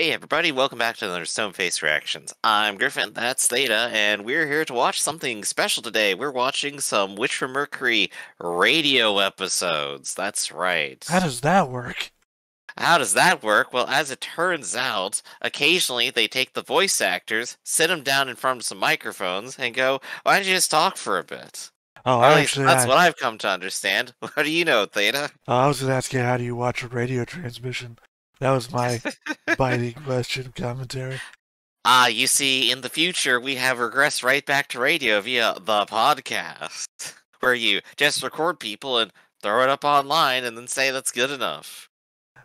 Hey everybody, welcome back to another Stoneface Reactions. I'm Griffin, that's Theta, and we're here to watch something special today. We're watching some Witch from Mercury radio episodes. That's right. How does that work? How does that work? Well, as it turns out, occasionally they take the voice actors, sit them down in front of some microphones, and go, why don't you just talk for a bit? Oh, Or at I least actually, that's I, what I've come to understand. What do you know, Theta? I was gonna ask you, how do you watch a radio transmission? That was my biting question commentary. You see, in the future, we have regressed right back to radio via the podcast, where you just record people and throw it up online and then say that's good enough.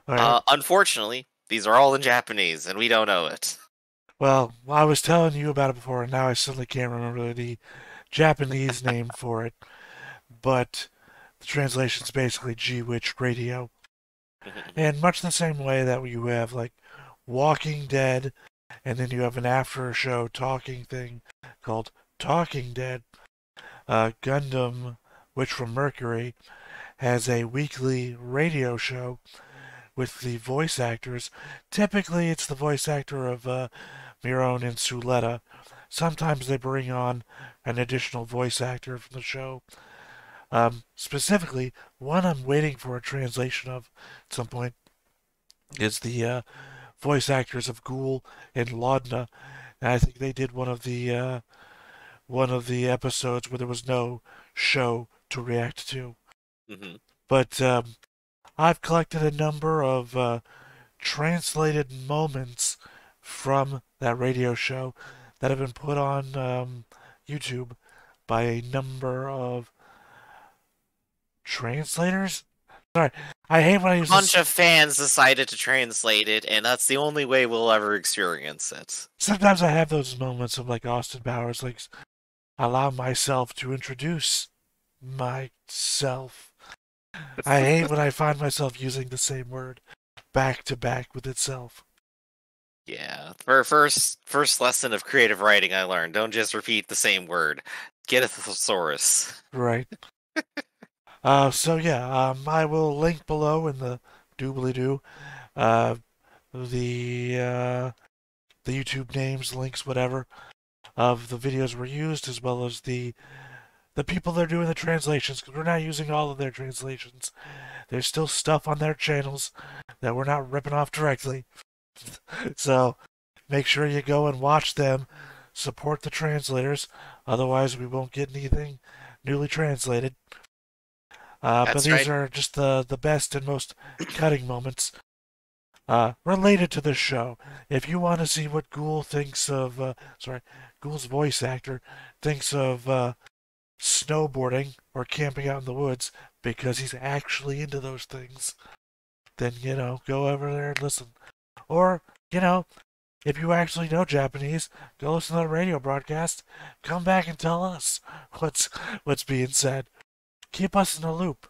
All right. Unfortunately, these are all in Japanese, and we don't know it. Well, I was telling you about it before, and now I suddenly can't remember the Japanese name for it. But the translation's basically G-Witch Radio. And much the same way that you have, like, Walking Dead, and then you have an after-show talking thing called Talking Dead. Gundam Witch from Mercury has a weekly radio show with the voice actors. Typically, it's the voice actor of Miron and Suletta. Sometimes they bring on an additional voice actor from the show. Specifically, one I'm waiting for a translation of at some point is the voice actors of Ghoul and Laudna. And I think they did one of the episodes where there was no show to react to. But I've collected a number of translated moments from that radio show that have been put on YouTube by a number of translators. Sorry, I hate when I use A bunch of fans decided to translate it, and that's the only way we'll ever experience it. Sometimes I have those moments of like Austin Powers, like allow myself to introduce myself. I hate when I find myself using the same word back to back with itself. Yeah, for first lesson of creative writing I learned, don't just repeat the same word. Get a thesaurus. Right. So yeah, I will link below in the doobly-doo uh, the YouTube names, links, whatever, of the videos were used, as well as the people that are doing the translations, because we're not using all of their translations. There's still stuff on their channels that we're not ripping off directly. So make sure you go and watch them, support the translators, otherwise we won't get anything newly translated. But these are just the best and most cutting moments related to the show. If you want to see what Ghoul thinks of, Ghoul's voice actor thinks of snowboarding or camping out in the woods because he's actually into those things, then, go over there and listen. Or, if you actually know Japanese, go listen to the radio broadcast. Come back and tell us what's being said. Keep us in the loop.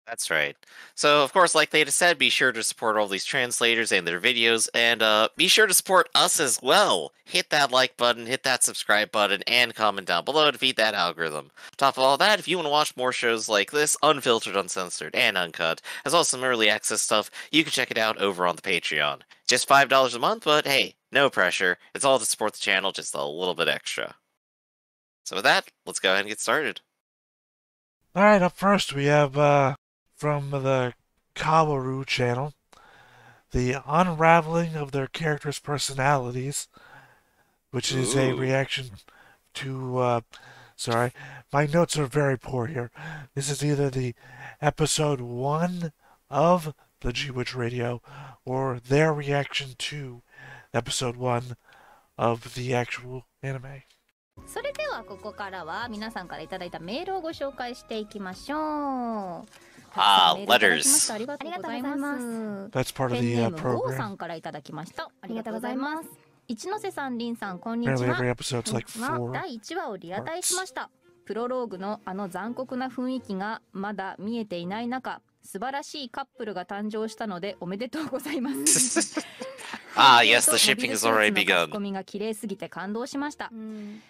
That's right. So, of course, like they just said, be sure to support all these translators and their videos, and be sure to support us as well. Hit that like button, hit that subscribe button, and comment down below to feed that algorithm. Top of all that, if you want to watch more shows like this, unfiltered, uncensored, and uncut, as well as some early access stuff, you can check it out over on the Patreon. Just $5 a month, but hey, no pressure. It's all to support the channel, just a little bit extra. So with that, let's go ahead and get started. Alright, up first we have from the Kaworu channel, the unraveling of their characters' personalities, which is a reaction to, sorry, my notes are very poor here. This is either the episode 1 of the G-Witch Radio or their reaction to episode 1 of the actual anime. それではここからは皆さんからいただいたメールをご紹介していきましょう。letters. ありがとうございます。 That's part of ペン the ネームゴー program. さんからいただきました。ありがとうございます。一ノ瀬さん、りんさん、こんにち Apparently は。 every episode's like は 4. 第1話をリアタイしました。プロローグのあの残酷な雰囲気がまだ見えていない中、素晴らしいカップルが誕生したのでおめでとうございます。yes, the shipping has already モビルスーツの書き込 begun. みが綺麗すぎて感動しました。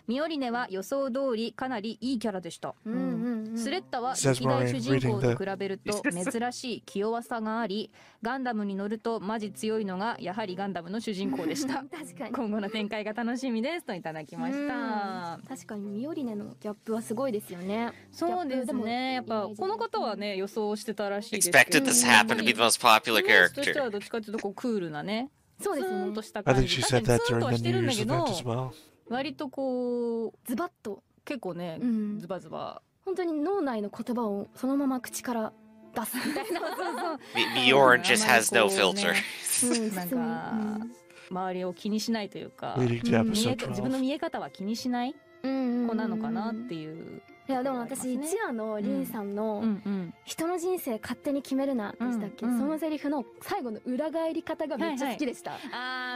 ミオリネは予想通りかなりいいキャラでした。スレッタは Says 歴代主 Maureen 人公 reading と比べると珍しい気弱さがあり、ガンダムに乗るとマジ強いのがやはりガンダムの主人公でした。確かに今後の展開が楽しみですといただきました。確かにミオリネのギャップはすごいですよね。そうですね。やっぱこの方はね予想してたらしいですけど。 Expected this happen to be the most popular イメージとして character. はどっちかというとこうクールなね。そうですね。ツーンとした I 感 think じ。 she 確か said に that ツーンと during は the してる New んだ Year's け event ど、 as well. 割とこうズバッと結構ね、ズバズバ。本当に脳内の言葉をそのまま口から出すみたいな。Mjorn just has no filter. なんか周りを気にしないというか、 Leading to 見え episode 自分の 12. 見え方は気にしない子なのかなっていう。いやでも私1話のリンさんの人の人生勝手に決めるなでしたっけ、そのセリフの最後の裏返り方がめっちゃ好きでした。あ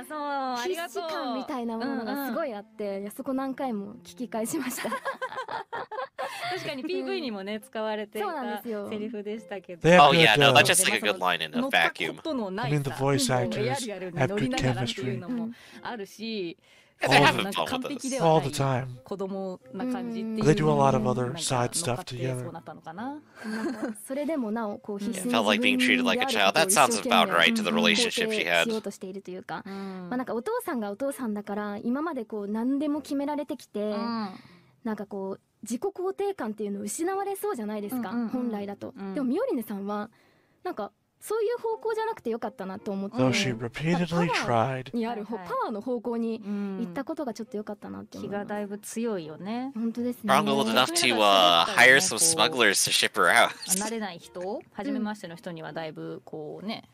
あそう、ありがとう。必死感みたいなものがすごいあって、いやそこ何回も聞き返しました。確かに PV にもね使われていたセリフでしたけど。 They have Oh yeah, no, good, that's just like a good line in a 乗った vacuum. ことのない I mean, the さ、 voice エア actors リアルに have 乗り good ながらっていう chemistry のもあるし、 They そう have なん a か problem 完 with 璧 this. では all ない the time. 子供な感じっていう They do a lot of の other なんか side stuff 乗っかって together. そうなったのかな。なんかそれでもなおこう必死 Yeah, に felt like being 自 treated 分 like で a あ child. る That ことを sounds 一生懸 about 命 right to the 肯 relationship 定 she had. しようとしているというか、うんまあなんかお父さんがお父さんだから今までこう何でも決められてきて、なんかこう自己肯定感っていうのを失われそうじゃないですか、本来だと。でもミオリネさんはなんかそういう方向じゃなくてよかったなと思って、 Though she repeatedly tried. にあるパはいワーの方向にうん行ったことがちょっとよかったなって思気います。がだいぶ強いよね。本当ですね。 Strong-willed enough to hire some smugglers to ship her out. 慣れない人、初めましての人にはだいぶこうね、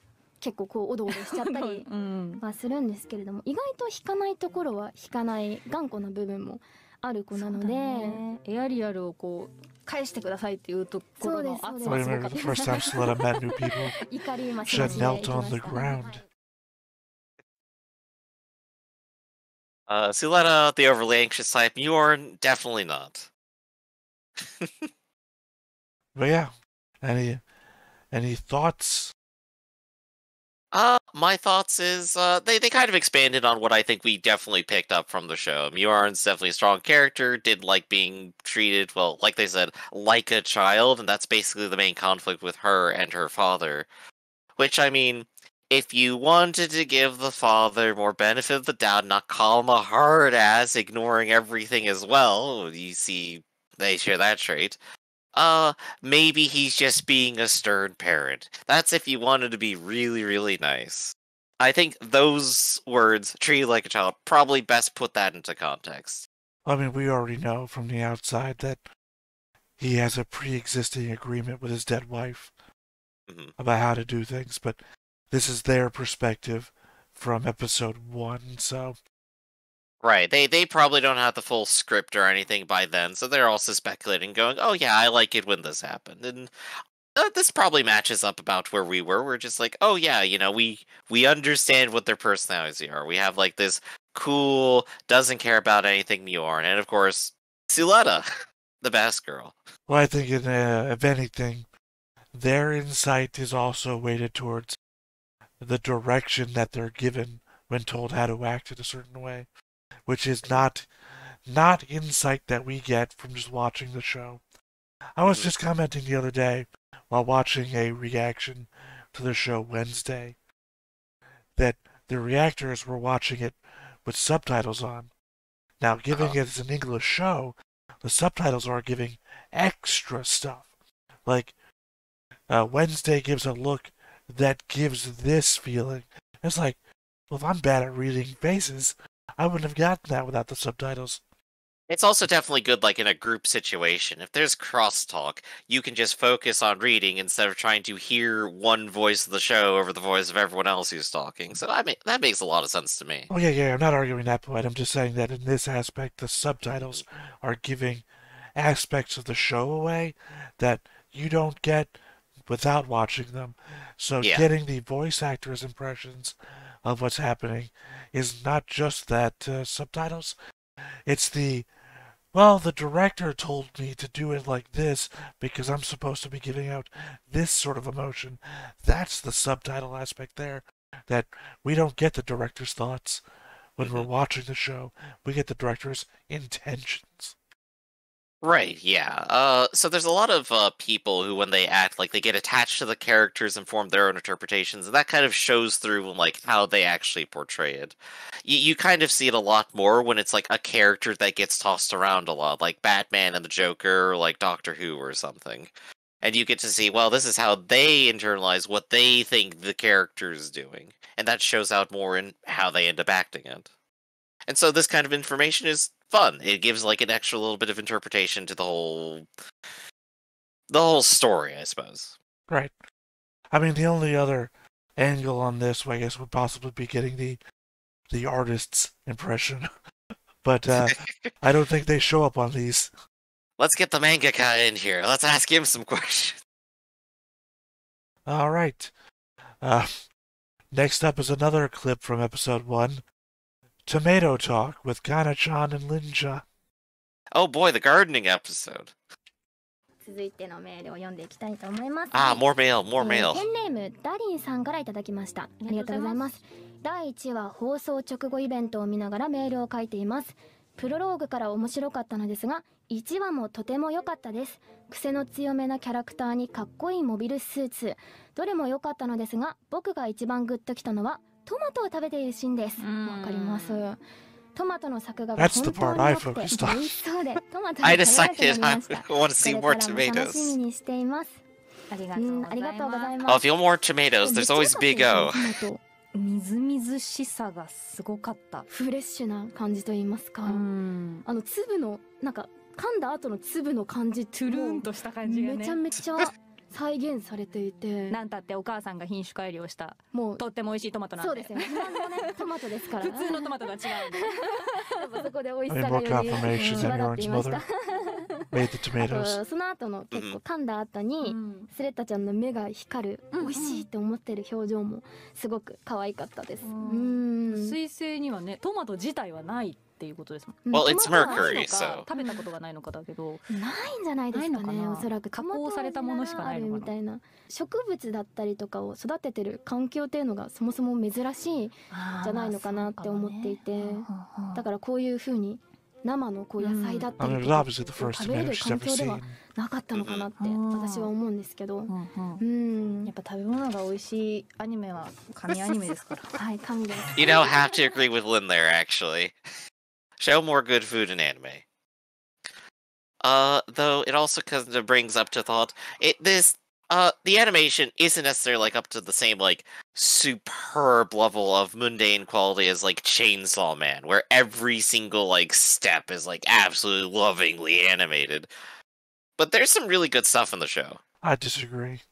結構こうおどおどしちゃったりうんはするんですけれども、意外と引かないところは引かない頑固な部分もある子なので、ね、エアリアルをこう返してくださいっていうところの圧 I はすご remember かっ the た。 first time Soletta met new people. 怒りま She し had ましで knelt 行き on ま the した。 ground. Suletta, the overly anxious type. Mjorn, definitely not. But yeah, any thoughts? My thoughts is they kind of expanded on what I think we definitely picked up from the show. Mjorn's definitely a strong character, didn't like being treated, well, like they said, like a child, and that's basically the main conflict with her and her father. Which, I mean, if you wanted to give the father more benefit of the doubt, not call him a hard ass, ignoring everything as well, you see they share that trait. Maybe he's just being a stern parent. That's if you wanted to be really, really nice. I think those words, treat like a child, probably best put that into context. I mean, we already know from the outside that he has a pre-existing agreement with his dead wife about how to do things, but this is their perspective from episode 1, so... Right, they probably don't have the full script or anything by then, so they're also speculating, going, oh yeah, I like it when this happened. And this probably matches up about where we were. We're just like, oh yeah, you know, we understand what their personalities are. We have like this cool, doesn't care about anything Mjorn, and of course, Suletta, the best girl. Well, I think, if anything, their insight is also weighted towards the direction that they're given when told how to act in a certain way, which is not insight that we get from just watching the show. I was just commenting the other day while watching a reaction to the show Wednesday that the reactors were watching it with subtitles on. Now, giving it as an English show, the subtitles are giving extra stuff. Like, Wednesday gives a look that gives this feeling. It's like, well, if I'm bad at reading faces, I wouldn't have gotten that without the subtitles. It's also definitely good, like, in a group situation. If there's crosstalk, you can just focus on reading instead of trying to hear one voice of the show over the voice of everyone else who's talking. So that makes a lot of sense to me. Oh, yeah, I'm not arguing that point. I'm just saying that in this aspect, the subtitles are giving aspects of the show away that you don't get without watching them. So getting the voice actors' impressions of what's happening is not just that subtitles. It's the director told me to do it like this because I'm supposed to be giving out this sort of emotion. That's the subtitle aspect there. that we don't get the director's thoughts when we're watching the show. We get the director's intentions. Right, yeah. So there's a lot of people who, when they act, like they get attached to the characters and form their own interpretations, and that kind of shows through in like how they actually portray it. You kind of see it a lot more when it's like a character that gets tossed around a lot, like Batman and the Joker, or like Doctor Who or something. And you get to see, well, this is how they internalize what they think the character is doing, and that shows out more in how they end up acting it. And so this kind of information is fun. It gives like an extra little bit of interpretation to the whole story, I suppose. Right. I mean, the only other angle on this, I guess, would possibly be getting the artist's impression. But I don't think they show up on these. Let's get the mangaka in here. Let's ask him some questions. All right. Next up is another clip from episode 1. Tomato Talk with Kana-chan and Linja. Oh boy, the gardening episode. 続いてのメールを読んでいきたいと思います。more mail, more mail. ペンネームダリンさんからいただきました。ありがとうございます。第1話放送直後イベントを見ながらメールを書いています。プロローグから面白かったのですが、1話もとても良かったです。癖の強めなキャラクターにかっこいいモビルスーツ、どれも良かったのですが、僕が一番グッときたのはトマトを食べているシーンです。わかります。トマトの作画が本当に良くて美味しそうで、トマトが食べられてなりました。これからも楽しみにしています。ありがとうございます。Oh, if you want more tomatoes, there's always Big O. みずみずしさがすごかった。フレッシュな感じと言いますか。粒のなんか噛んだ後の粒の感じ、トゥルーンとした感じがね。めちゃめちゃ再現されていて、なんたってお母さんが品種改良したもうとっても美味しいトマトなんで。そうですよね。トマトですから。普通のトマトが違うんで。そこで美味しさがより際立っていました。その後の結構噛んだ後にスレッタちゃんの目が光る、美味しいって思ってる表情もすごく可愛かったです。水星にはねトマト自体はないっていうことですもん。Well, it's Mercury, so 食べたことがないのかだけど、ないんじゃないですかね。おそらく加工されたものしかないのかなみたいな。植物だったりとかを育ててる環境っていうのがそもそも珍しいじゃないのかなって思っていて、だからこういう風に生のこう野菜だったりとか食べれる環境ではなかったのかなって私は思うんですけど、やっぱ食べ物が美味しいアニメは神アニメですから。はい、神です。You don't have to agree with Lynn there, actually. Show more good food in anime. Though it also kind of brings up to thought, the animation isn't necessarily like up to the same like superb level of mundane quality as like Chainsaw Man, where every single like step is like absolutely lovingly animated. But there's some really good stuff in the show. I disagree.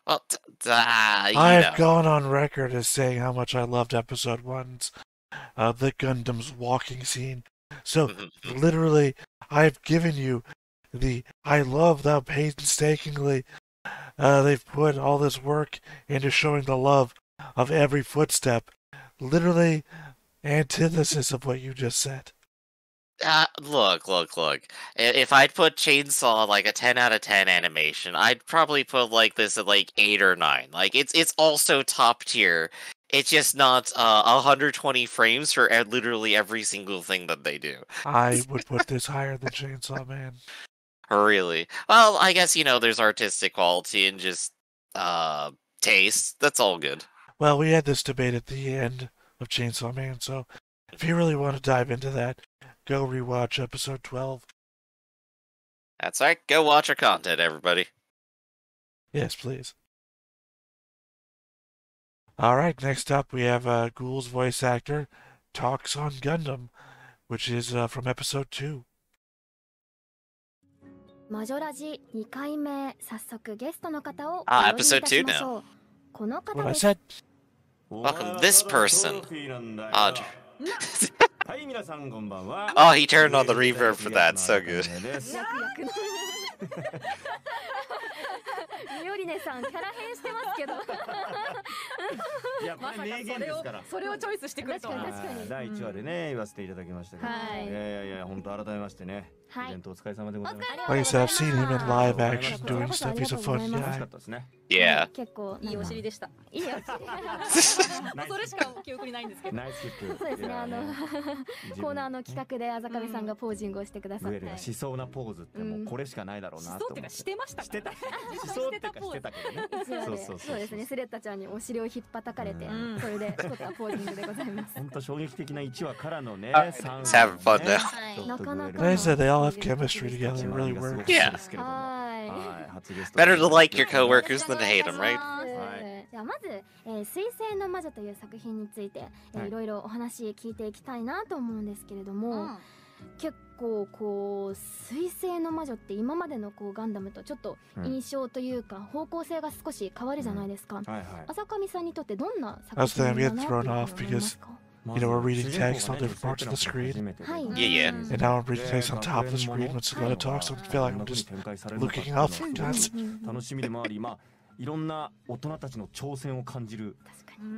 Well, I've gone on record as saying how much I loved episode 1's the Gundam's walking scene. So literally, I've given you I love how painstakingly they've put all this work into showing the love of every footstep. Literally, antithesis of what you just said. Look. If I'd put Chainsaw like a 10 out of 10 animation, I'd probably put like this at like 8 or 9. Like it's also top tier. It's just not 120 frames for literally every single thing that they do. I would put this higher than Chainsaw Man. Really? Well, I guess, there's artistic quality and just taste. That's all good. Well, we had this debate at the end of Chainsaw Man, so if you really want to dive into that, go rewatch episode 12. That's right. Go watch our content, everybody. Yes, please. All right, next up we have Ghoul's voice actor talks on Gundam, which is from episode 2. マジョラジ2回目、早速ゲストの方を episode 2 now. この方 What I です。 said. Welcome this person. Oh, he turned on the reverb for that. So good. ミオリネさんキャラ変してますけど。いや、これ名言ですから。それをチョイスしてくれた。確かに。第1話でね言わせていただきましたけど。いや本当改めましてね。イベントお疲れ様でございました。 Like I said, I've seen him in live action doing stuff. He's a fun 楽し guy. かったですね。 Yeah. 結構いいお尻でした。いいよ。それしか記憶にないんですけど。ナイスキック。そうですね、コーナーの企画であざかみさんがポージングをしてくださって、グエルがしそうなポーズってもうこれしかないだろうなと思って。してました。してた。しそうってかしてたけどね。そうですね、スレッタちゃんにお尻を引っ叩かれて、それで取ったポージングでございます。本当衝撃的な1話からのね、He's having fun now. なかなか They said they all have chemistry together. It really works. Yeah. はい。 Better to like your coworkers than to hate them, right? じゃあまず水星の魔女という作品についていろいろお話聞いていきたいなと思うんですけれども、結構こう水星の魔女って今までのこうガンダムとちょっと印象というか方向性が少し変わるじゃないですか。浅上さんにとってどんな作品だなって思いますか？ You know, we're reading text on different parts of the screen. Yeah. And now I'm reading text on top of the screen when Sakura talks, so I feel like I'm just looking up sometimes. 楽しみでもあり、まあいろんな大人たちの挑戦を感じる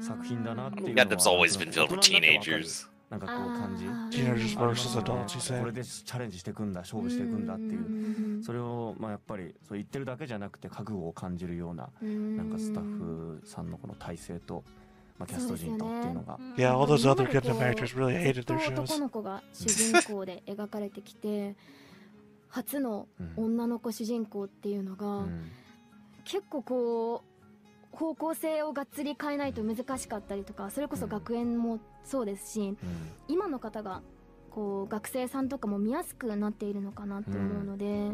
作品だなっていうのは。 Gundam's always been filled with teenagers. なんかこう感じ。 Teenagers versus adults, you これ say? でチャレンジしていくんだ、勝負していくんだっていう。それをまあやっぱりそう言ってるだけじゃなくて覚悟を感じるようななんかスタッフさんのこの体制と。キャスト陣とっていうのが。Yeah, all those other Gundam actors really hated their 男 shows. の子が主人公で描かれてきて初の女の子主人公っていうのが結構こう方向性をがっつり変えないと難しかったりとか、それこそ学園もそうですし、今の方がこう学生さんとかも見やすくなっているのかなって思うので、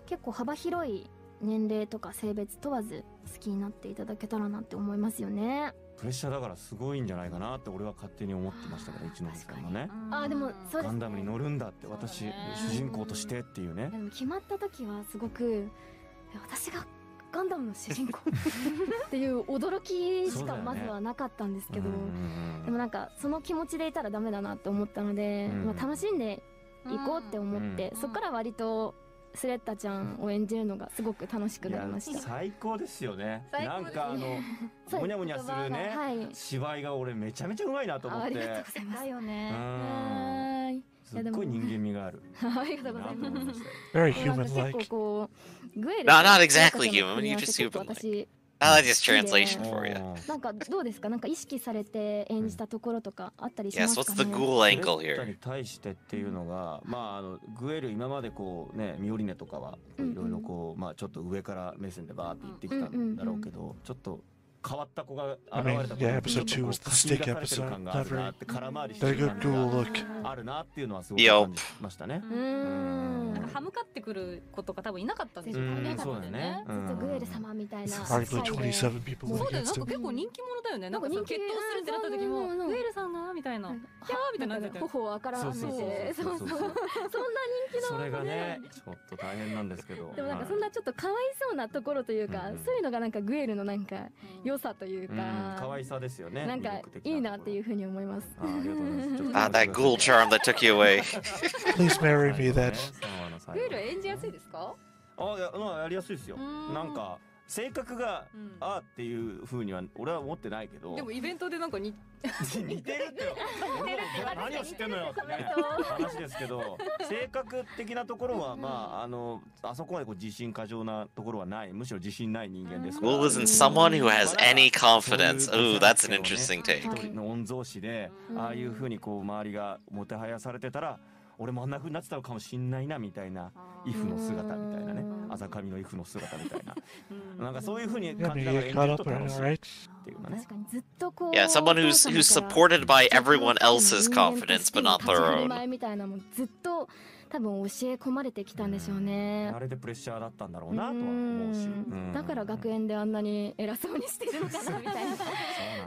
結構幅広い年齢とか性別問わず好きになっていただけたらなって思いますよね。プレッシャーだからすごいんじゃないかなって俺は勝手に思ってましたけど、一ノ瀬さんのね。でもそうです。ガンダムに乗るんだって私主人公としてっていうね。でも決まった時はすごく私がガンダムの主人公っていう驚きしかまずはなかったんですけど、でもなんかその気持ちでいたらダメだなって思ったので、楽しんでいこうって思って、そこから割とスレッタちゃんを演じるのがすごく楽しくなりました。最高ですよね。なんかモニャモニャするね芝居が俺めちゃめちゃうまいなと思って。ありがとうございます。だよね。すっごい人間味がある。ありがとうございます。 Very human-like. No, not exactly human. You just human-like. I like this translation for you. なんかどうですか？なんか意識されて演じたところとかあったりします Yes, か what's ね？ the ghoul angle スレッタ here? に対してっていうのが、まあグエル今までこうねミオリネとかはいろいろこうまあちょっと上から目線でバーって言ってきたんだろうけど、ちょっと変わった子が現れた yeah, episode 2 was the stick episode. Not very, very good dual look. あるなっていうのはすごく感じましたね。歯向かってくる子とか多分いなかったんですよね。そうだね。ずっとグエル様みたいな。Arguably 27 people そうだよ、 against なんか him. 結構人気者だよね。なんか決闘するってなった時もグエルさんがみたいな、キャーみたいなって頬をあからめて、そうそんな人気のそれがねちょっと大変なんですけど。でもなんかそんなちょっとかわいそうなところというか、そういうのがなんかグエルのなんか良さというか。可愛さですよね。なんかいいなっていうふうに思います。ありがとうございます。Ah, that ghoul charm that took you away. Please marry me then. グエル演じやすいですか？いや、やりやすいですよ。なんか性格があっていう風には俺は思ってないけど。でもイベントでなんか似てるって何を知ってんのよって話ですけど、性格的なところはまああそこまでこう自信過剰なところはない、むしろ自信ない人間ですから。 Ghoul isn't someone who has any confidence. Ooh, that's an interesting take. 一人の御曹司でああいう風にこう周りがもてはやされてたら。俺もあんな風になってたのかもしんないなみたいなイフの姿みたいなね、あざかみのイフの姿みたいな、なんかそういう風に感じながら演じると楽しいっていうのね。Yeah, someone who's supported by everyone else's confidence but not their own. みたいなもずっと多分教え込まれてきたんでしょうね。あれでプレッシャーだったんだろうなとは思うし、だから学園であんなに偉そうにしてるのかなみたいな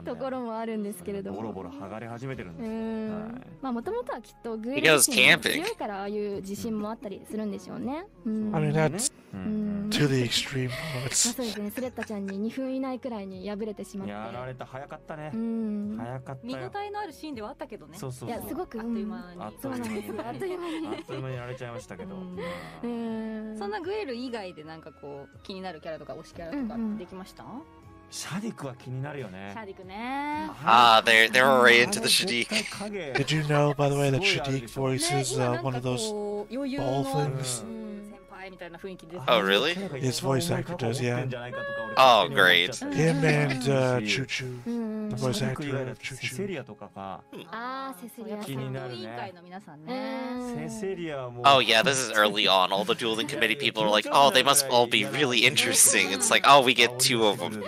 ところもあるんですけれども、ボロボロ剥がれ始めてるんです。まあもともとはきっとグエル自身が強いからああいう自信もあったりするんでしょうね。I mean that's to the extreme. そうですね。スレッタちゃんに2分以内くらいに敗れてしまって。やられた、早かったね。早かった。見応えのあるシーンではあったけどね。そうそう。いやすごくあっという間に。あっという間にやられちゃいましたけど。そんなグエル以外でなんかこう気になるキャラとか推しキャラとかできました？シャディクは気になるよね。シャディクね。Ah, they're already into the Shadiq. Did you know, by the way, that Shadiq voices one of those 余裕 Ball の things. 先輩みたいな雰囲気で Oh, really? His voice actor does, yeah. Oh, great. Him and Choo Choo. うん The シャ voice ディク以外 actor だ of と Choo セセ Choo. リアとかがあーセセリアさん気になるね委員会の皆さんうね。んセセリアはもう Oh, yeah, this is early on. All the dueling committee people are like, oh, they must all be really interesting. It's like, oh, we get 2 of them.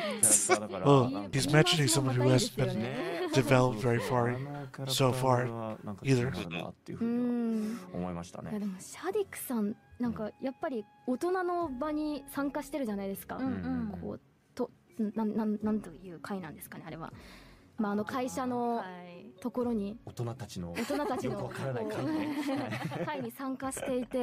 Well, he's mentioning someone who hasn't 言い回しもまたいいですよ been ね developed very far so far either. っていううふうにん思いましたね。いやでもシャディクさんなんかやっぱり大人の場に参加してるじゃないですか、うんうんこうとなんという会なんですかねあれは、まあ、会社のはいところに大人たちの大人たちよくのわからない会こう会に参加していて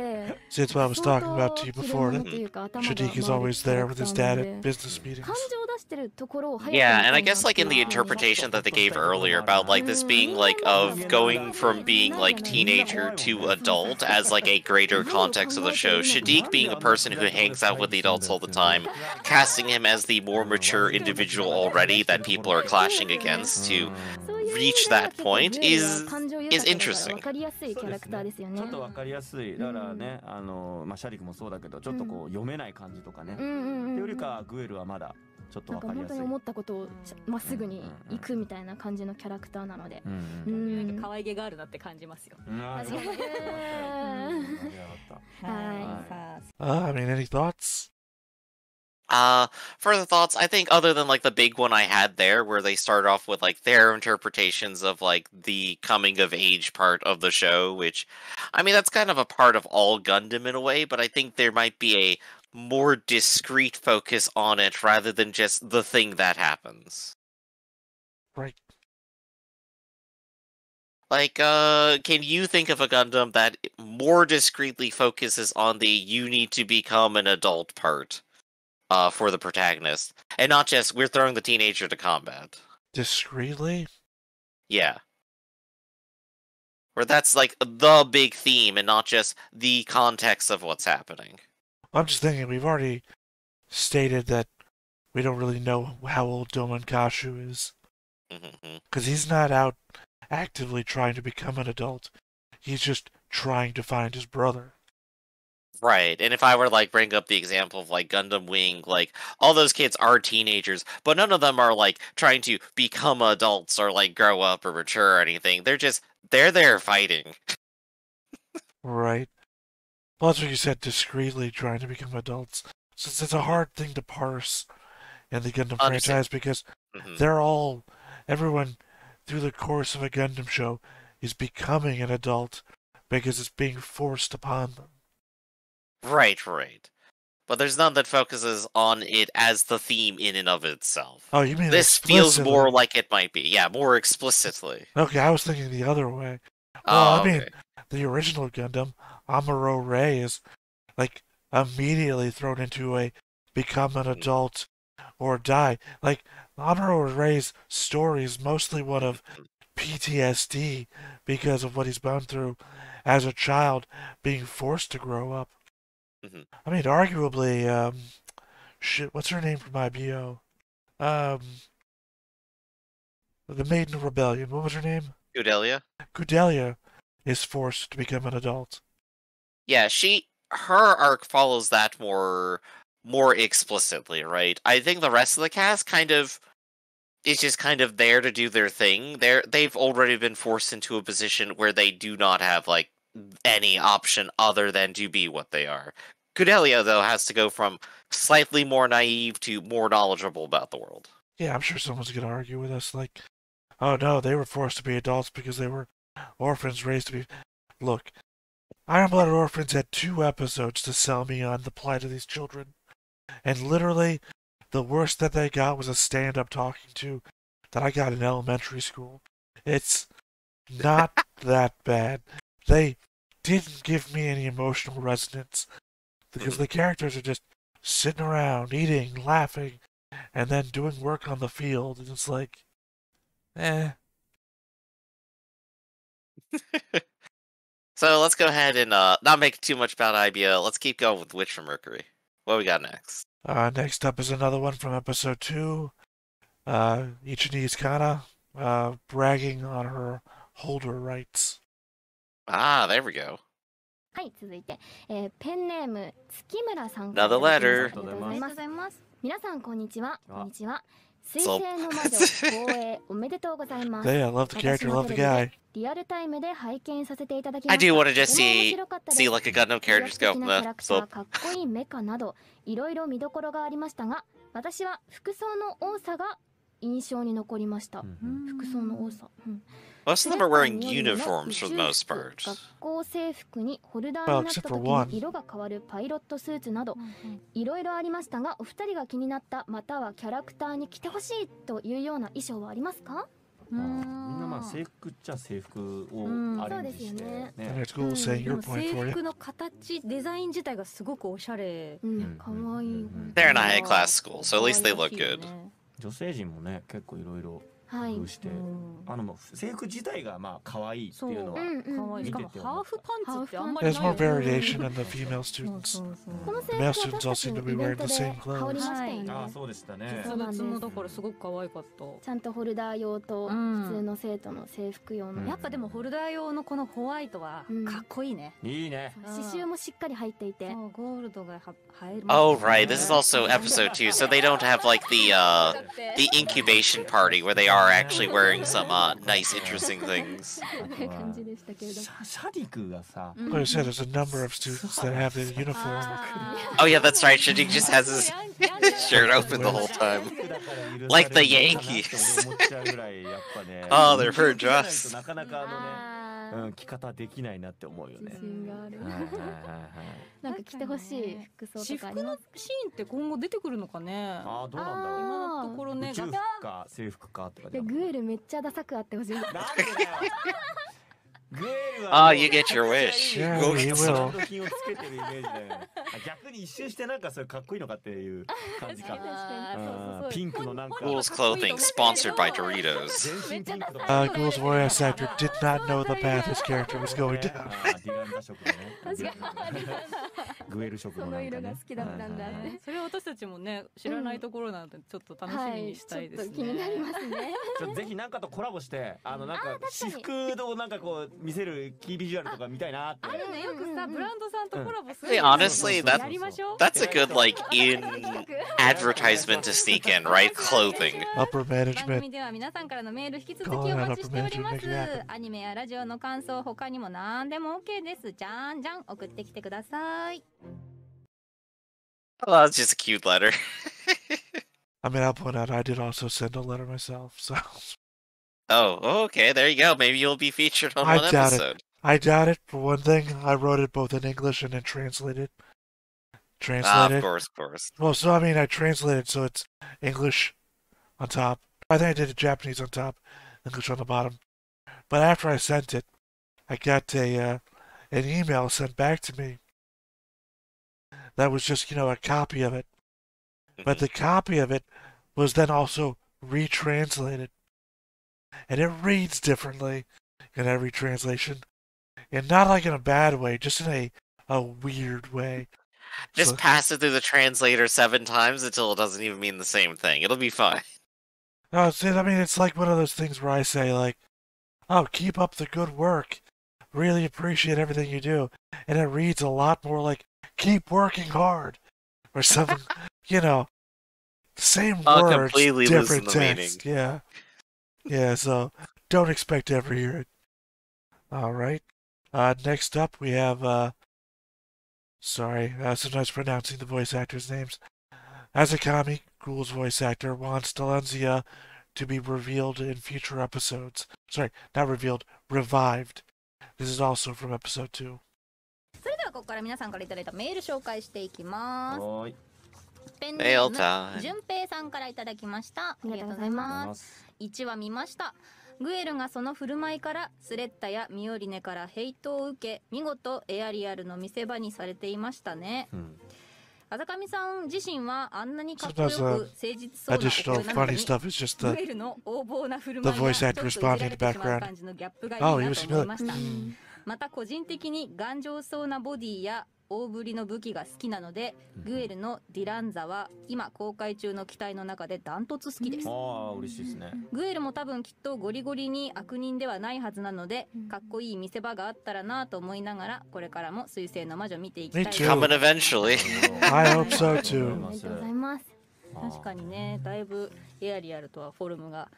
See, that's what I was talking about to you 相当 before. 切れ That 者というか頭が Shadiq is 回る always there with his キャ dad ラクターなの at で business meetings. 感情を出してるところを早く Yeah, 見 and た I いな guess like in the っていう interpretation that they gave earlier about like this being like of going from being like teenager to adult as like a greater context of the show, Shadiq being a person who hangs out with the adults all the time, casting him as the more mature individual already that people are clashing against to そういう意味 reach では that 結構 point ジュエリーは is 感情豊 is かだから interesting. 分かりやすいキャラクターですよねちょっとわかりやすいだからね、まあシャリクもそうだけどちょっとこう読めない感じとかね、うんうんうんうんよりかグエルはまだちょっとなんかわかりやすい。本当に思ったことをまっすぐに行くみたいな感じのキャラクターなので、うんううんん可愛げがあるなって感じますよ。うんあー確かによかったはい。さあ I mean, any thoughts? Further thoughts, I think other than like the big one I had there where they start off with like their interpretations of like the coming of age part of the show, which I mean that's kind of a part of all Gundam in a way, but I think there might be a more discrete focus on it rather than just the thing that happens. Right. Like, can you think of a Gundam that more discreetly focuses on the you need to become an adult part? For the protagonist, and not just we're throwing the teenager to combat. Discreetly? Yeah. Where that's like the big theme and not just the context of what's happening. I'm just thinking, we've already stated that we don't really know how old Doman Kashu is. Mm-hmm. Because he's not out actively trying to become an adult. He's just trying to find his brother. Right, and if I were to like bring up the example of like Gundam Wing, like all those kids are teenagers, but none of them are like trying to become adults or like grow up or mature or anything. They're there fighting. Right. Well, that's what you said, discreetly trying to become adults. Since it's a hard thing to parse in the Gundam Understand. franchise because Mhm. everyone through the course of a Gundam show is becoming an adult because it's being forced upon them. Right. But there's none that focuses on it as the theme in and of itself. Oh, you mean This feels explicitly? more like it might be. Yeah, more explicitly. Okay, I was thinking the other way. Well, Oh, I mean, okay. the original Gundam, Amuro Ray, is like immediately thrown into a become an adult or die. Like, Amuro Ray's story is mostly one of PTSD because of what he's gone through as a child, being forced to grow up. Mhm. I mean, arguably, shit, what's her name from IBO? The Maiden Rebellion, what was her name? Gudelia? Gudelia is forced to become an adult. Yeah, her arc follows that more explicitly, right? I think the rest of the cast kind of is just kind of there to do their thing. They've already been forced into a position where they do not have like any option other than to be what they are. Gudelia, though, has to go from slightly more naive to more knowledgeable about the world. Yeah, I'm sure someone's gonna argue with us, like, oh no, they were forced to be adults because they were orphans raised to be. Look, Iron Blooded Orphans had 2 episodes to sell me on the plight of these children. And literally, the worst that they got was a stand-up talking to that I got in elementary school. It's not that bad. They didn't give me any emotional resonance because the characters are just sitting around, eating, laughing, and then doing work on the field, and it's like, eh. So let's go ahead and not make too much about IBO. Let's keep going with Witch from Mercury. What we got next? Next up is another one from episode 2. Ichini Kana, bragging on her holder rights. Ah, there we go. はい、続いて、ペンネーム月村さんから Another いただき letter. ました。ありがとうございます。皆さんこんにちは。こんにちは。水そう星の魔女光栄おめでとうございます。 Hey, I love the character, 私も love テ the レビ guy. でリアルタイムで拝見させていただきま I した。 do want to と just ても面 see 白かったです。 see like a Gundam 魅 character 力 just 的 go なキャラクター、 so かっこいいメカなどいろいろ見どころがありましたが、私は服装の多さが印象に残りました。服装の多さ、most of them are wearing uniforms for the most 学 part. 校制服にホルダー Well, になった except 時 for に one. 色が変わるパイロットスーツなどいろいろありましたが、お二人が気になったまたはキャラクターに着てほしいというような衣装はありますか？みんなまあ制服っちゃ制服をアレンジしてね。 That's cool. Saying で your も point 制 for you. 服の形デザイン自体がすごくおしゃれ。かわいい。 They're in a high class school, so at least they look good. 女性陣もね結構いろいろはい工夫して、もう制服自体がまあ可愛いっていうのは可愛い。しかもハーフパンツってあんまり There's ない more よね。 variation in the female students. この制 The male 服 students は all 私 seem た to ち be のイベ wearing ント the で same 羽織り clothes. ましたよね。ああそうでしたね。実物のところすごく可愛かった。ちゃんとホルダー用と普通の生徒の制服用の、やっぱでもホルダー用のこのホワイトはかっこいいね。いいね。刺繍もしっかり入っていて、そうゴールドが入る。 Oh right, this is also episode 2, so they don't have like the incubation party where they are actually wearing some nice interesting things. こういう感じでしたけれど。シャディクがさ、 Like I said, there's a number of students that have the uniform. Oh yeah, that's right. Shadiq just has his shirt open the whole time. Like the Yankees. Oh, they're for dress. なかなか着方できないなって思うよね。自信がある。はいはいはいはい。なんか着てほしい服装私服のとかあります？シーンって今後出てくるのかね。ああどうなんだろう。今のところね。宇宙服か制服かって感じ。でグエルめっちゃダサくあってほしい。なんでだよ。グエルは Ah, you get your wish. Yeah, Go he get will. some. 金をつけてるイメージだよね。逆に一周してなんかそれかっこいいのかっていう感じか。ピンクのなんか。 Ghouls clothing sponsored by Doritos. 全身ピンクとか。 Ghoul's voice actor did not know the path his character was going down. ディランダ色だね。グエル色のなんかね。好きだったんだって。それは私たちもね知らないところなのでちょっと楽しみにしたいですね。ちょっと気になりますね。ぜひなんかとコラボしてなんか私服をなんかこう見せるキービジュアルとか見たいなって。あるねよくさブランドさんとコラボする。 Hey, honestly, やりましょう。 that's a good like in advertisement to sneak in, right? Clothing. Upper 番 management. 組では皆さんからのメール引き続きお待ちしております。アニメやラジオの感想他にも何でも OK です。じゃんじゃん送ってきてください。 Oh, that's just a cute letter. I mean, I'll point out I did also send a letter myself, so Oh, okay, there you go. Maybe you'll be featured on I one doubt it. episode. I doubt it. For one thing, I wrote it both in English and then translated. Ah, of Translated. course, of course. Well, so I mean, I translated so it's English on top. I think I did it Japanese on top, English on the bottom. But after I sent it, I got an email sent back to me that was just a copy of it. But the copy of it was then also retranslated, and it reads differently in every translation, and not like in a bad way, just in a weird way. Just So- pass it through the translator 7 times until it doesn't even mean the same thing. It'll be fine. No, I mean, it's like one of those things where I say, like, oh, keep up the good work. Really appreciate everything you do. And it reads a lot more like, keep working hard. Or something, same Oh, words, completely different losing the text. Yeah. Yeah, so don't expect to ever hear it. All right. Next up, we have, sometimes pronouncing the voice actors' names. Azakami, Ghoul's voice actor, wants Delenzia to be revealed in future episodes. Sorry, not revealed, revived. This is also from episode 2. それではここから皆さんからいただいたメール紹介していきます。はーい。ペンネ Mail ーム time. じゅんぺいさんからいただきました。ありがとうございあります。1話見ました。グエルがその振る舞いからスレッタやミオリネからヘイトを受け見事エアリアルの見せ場にされていましたね。あざかみさん自身はあんなにかっこよく Sometimes, 誠実そうなお Additional 声なの funny に stuff is just グ the エルの横暴な振る舞い the や voice ちょっ actor といじ responding ら in れ the てしまう background. 感じのギャップがいい Oh, he な was と思いま familiar. した。また個人的に頑丈そうなボディや大ぶりの武器が好きなので、グエルのディランザは今公開中の機体の中でダントツ好きです。ああ嬉しいですね。グエルも多分きっとゴリゴリに悪人ではないはずなので、かっこいい見せ場があったらなと思いながら、これからも水星の魔女見ていきたいです。 Coming eventually. I hope so あり too. がとうございます。確かにね、だいぶエアリアルとはフォルムが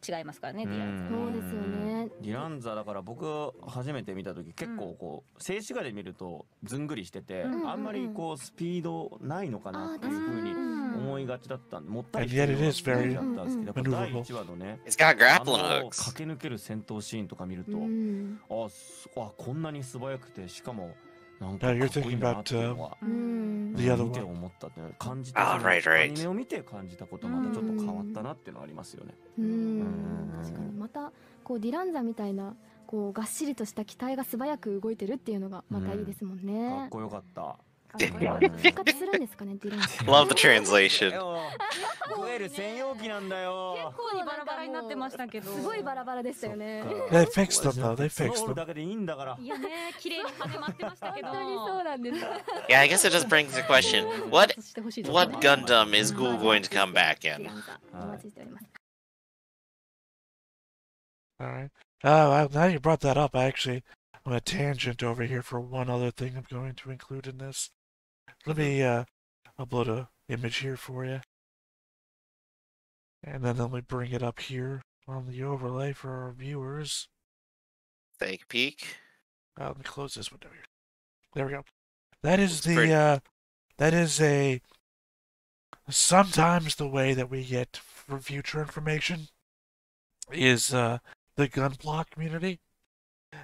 違いますからね、ディランザ。そうですよね。ディランザだから僕初めて見た時結構こう静止画で見るとずんぐりしてて、あんまりこうスピードないのかなっていう風に思いがちだったんで、もったいないだったんですけど、やっぱ第1話のね、 It's got grappling 駆 hooks. け抜ける戦闘シーンとか見ると、こんなに素早くてしかもなんかかっこいいなっていうのは見て思ったって感じた、アニメを見て感じたことまたちょっと変わったなっていうのはありますよね。確かにまたこうディランザみたいなこうがっしりとした機体が素早く動いてるっていうのがまたいいですもんね。かっこよかった。復活するんですかね、ディランザ。 Love the translation. グエル専用機なんだよ。結構にバラバラになってましたけど、すごいバラバラでしたよね。They fixed them though. They fixed だ them. けでいいんだから。いやね、綺麗に始まってましたけど。本当にそうなんです。 Yeah, I guess it just brings the question: What Gundam is Ghoul going to come back in? お待ちしております。 All right. Now you brought that up, I'm a tangent over here for one other thing I'm going to include in this. Let me upload a image here for you. And then let me bring it up here on the overlay for our viewers. Take a peek. Let me close this window here. There we go. That is sometimes the way that we get for future information is the Gunpla community,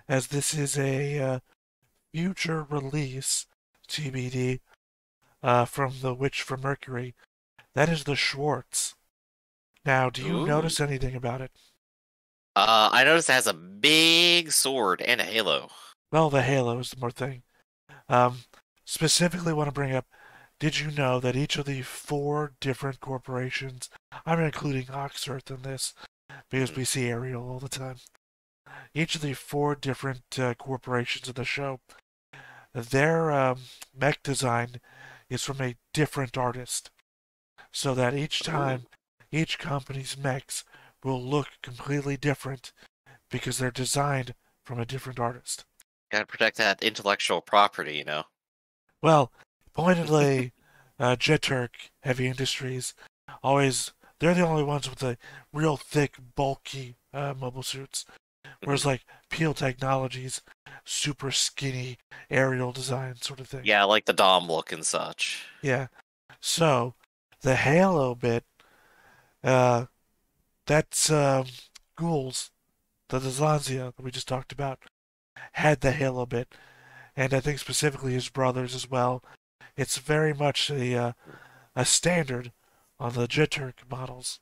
as this is a future release TBD from the Witch from Mercury. That is the Schwartz. Now, do you notice anything about it? I noticed it has a big sword and a halo. Well, the halo is the more thing. Specifically want to bring up, did you know that each of the 4 different corporations, I'm including Oxearth in this, because we see Ariel all the time. Each of the 4 different corporations in the show, their mech design is from a different artist. So that each time, each company's mechs will look completely different because they're designed from a different artist. Gotta protect that intellectual property, you know? Well, pointedly, Jeturk Heavy Industries, they're the only ones with the real thick, bulky mobile suits. Whereas, like, Peel Technologies, super skinny aerial design sort of thing. Yeah, like the Dom look and such. Yeah. So, the Halo bit, that's Ghouls, the Dazlanzia that we just talked about, had the Halo bit. And I think specifically his brothers as well. It's very much a standard on the Jeturk models.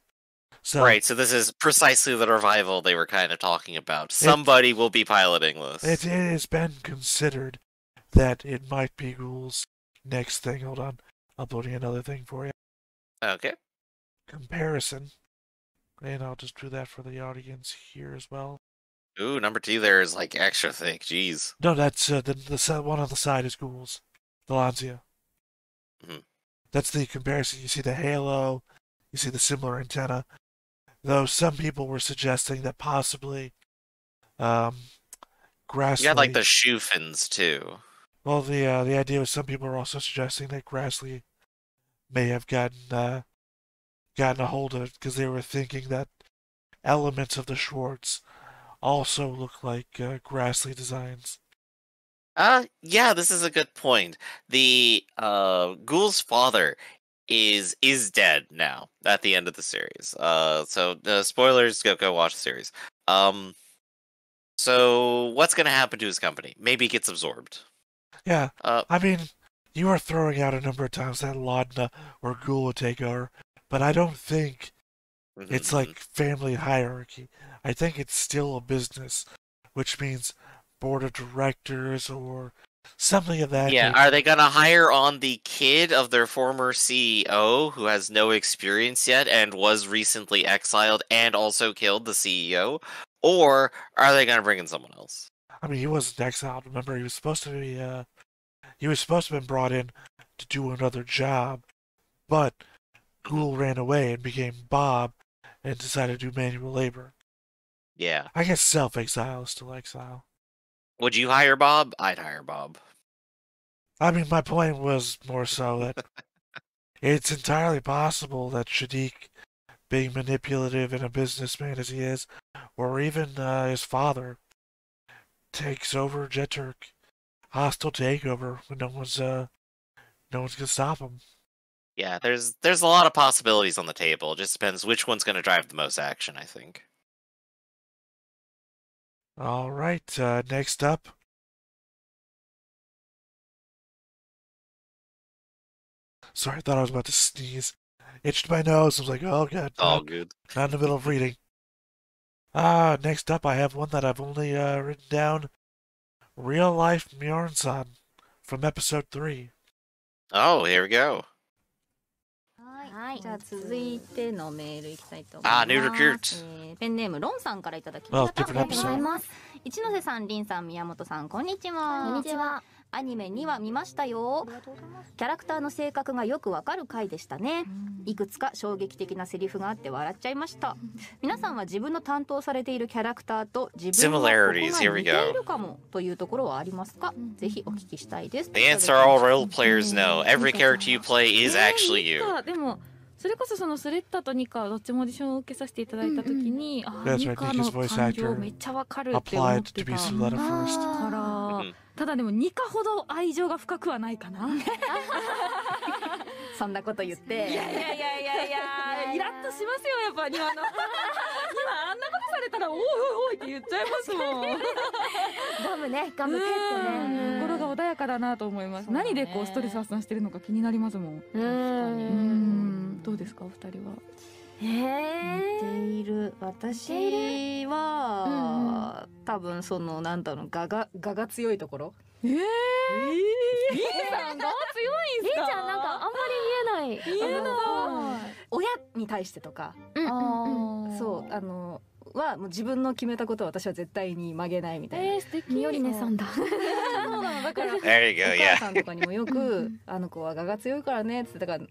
So, right, so this is precisely the revival they were kind of talking about. Somebody will be piloting this. It has been considered that it might be Ghouls. Next thing, hold on. Uploading another thing for you. Okay. Comparison. And I'll just do that for the audience here as well. Ooh, number 2 there is like extra thick, jeez. No, that's the one on the side is Ghouls. The Lanzia. Mm-hmm. That's the comparison. You see the halo, you see the similar antenna. Though some people were suggesting that possibly Grassley... You had like the shoe fins too. Well, the idea was some people were also suggesting that Grassley may have gotten a hold of it because they were thinking that elements of the Schwartz also look like Grassley designs. Yeah, this is a good point. The Ghoul's father is dead now at the end of the series. So spoilers, go watch the series. So what's gonna happen to his company? Maybe it gets absorbed. Yeah. I mean, you are throwing out a number of times that Laudna or Ghoul would take over, but I don't think it's like family hierarchy. I think it's still a business, which means board of directors or something of that. Yeah, are they gonna hire on the kid of their former CEO who has no experience yet and was recently exiled and also killed the CEO? Or are they gonna bring in someone else? I mean, he wasn't exiled. Remember, he was supposed to be He was supposed to have been brought in to do another job, but Ghoul ran away and became Bob and decided to do manual labor. Yeah. I guess self-exile is still exile. Would you hire Bob? I'd hire Bob. I mean, my point was more so that it's entirely possible that Shadiq, being manipulative and a businessman as he is, or even his father, takes over Jet Turk. Hostile takeover when no one's gonna stop him. Yeah, there's a lot of possibilities on the table. It just depends which one's going to drive the most action, I think. All right, next up. Sorry, I thought I was about to sneeze. Itched my nose. I was like, oh, God. All good. Not in the middle of reading. Next up, I have one that I've only written down. Real Life Mjorn-san from episode 3. Oh, here we go. はい、じゃあ続いてのメールいきたいと思います。New recruit. ペンネームロンさんからいただきました。ありがとうございます。一ノ瀬さん、リンさん、宮本さん、こんにちは。こんにちは。アニメ2話見ましたよ。キャラクターの性格がよくわかる回でしたね。いくつか衝撃的なセリフがあって笑っちゃいました。皆さんは自分の担当されているキャラクターと自分はここが似ているかもというところはありますか？ぜひお聞きしたいです。The answer all role players know. Every character you play is actually you. でもそれこそそのスレッタとニカどっちもオーディションを受けさせていただいたときに、ニカの感情めっちゃわかるって思ってたからただでもニカほど愛情が深くはないかな。そんなこと言って。いやイラッとしますよやっぱ今あんなことされたらおいって言っちゃいますもん。ガムねガム蹴ってね。心が穏やかだなと思います。何でこうストレス発散してるのか気になりますもん。どうですかお二人は。似ている。私は多分そのなんだろう我が強いところ。リンさんが強いんすか。リンちゃんなんかあんまり言えない。親に対してとか。そうはもう自分の決めたことは私は絶対に曲げないみたいな。素敵。みよりねさんだ。そうなのだから。There you go. お母さんとかにもよくあの子は我が強いからねってだから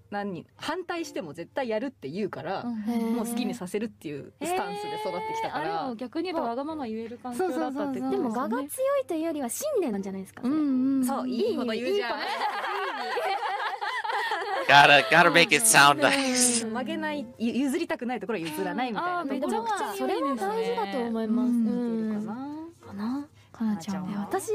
反対しても絶対やるって言うからもう好きにさせるっていうスタンスで育ってきたから。でも逆に言うとわがまま言える環境だったってことですね。でも我が強いというよりは信念なんじゃないですか。そういいこと言うじゃん。Gotta make it sound nice. 曲げない譲りたくないところは譲らないみたいな。めちゃくちゃそれは大事だと思います。かなちゃんは私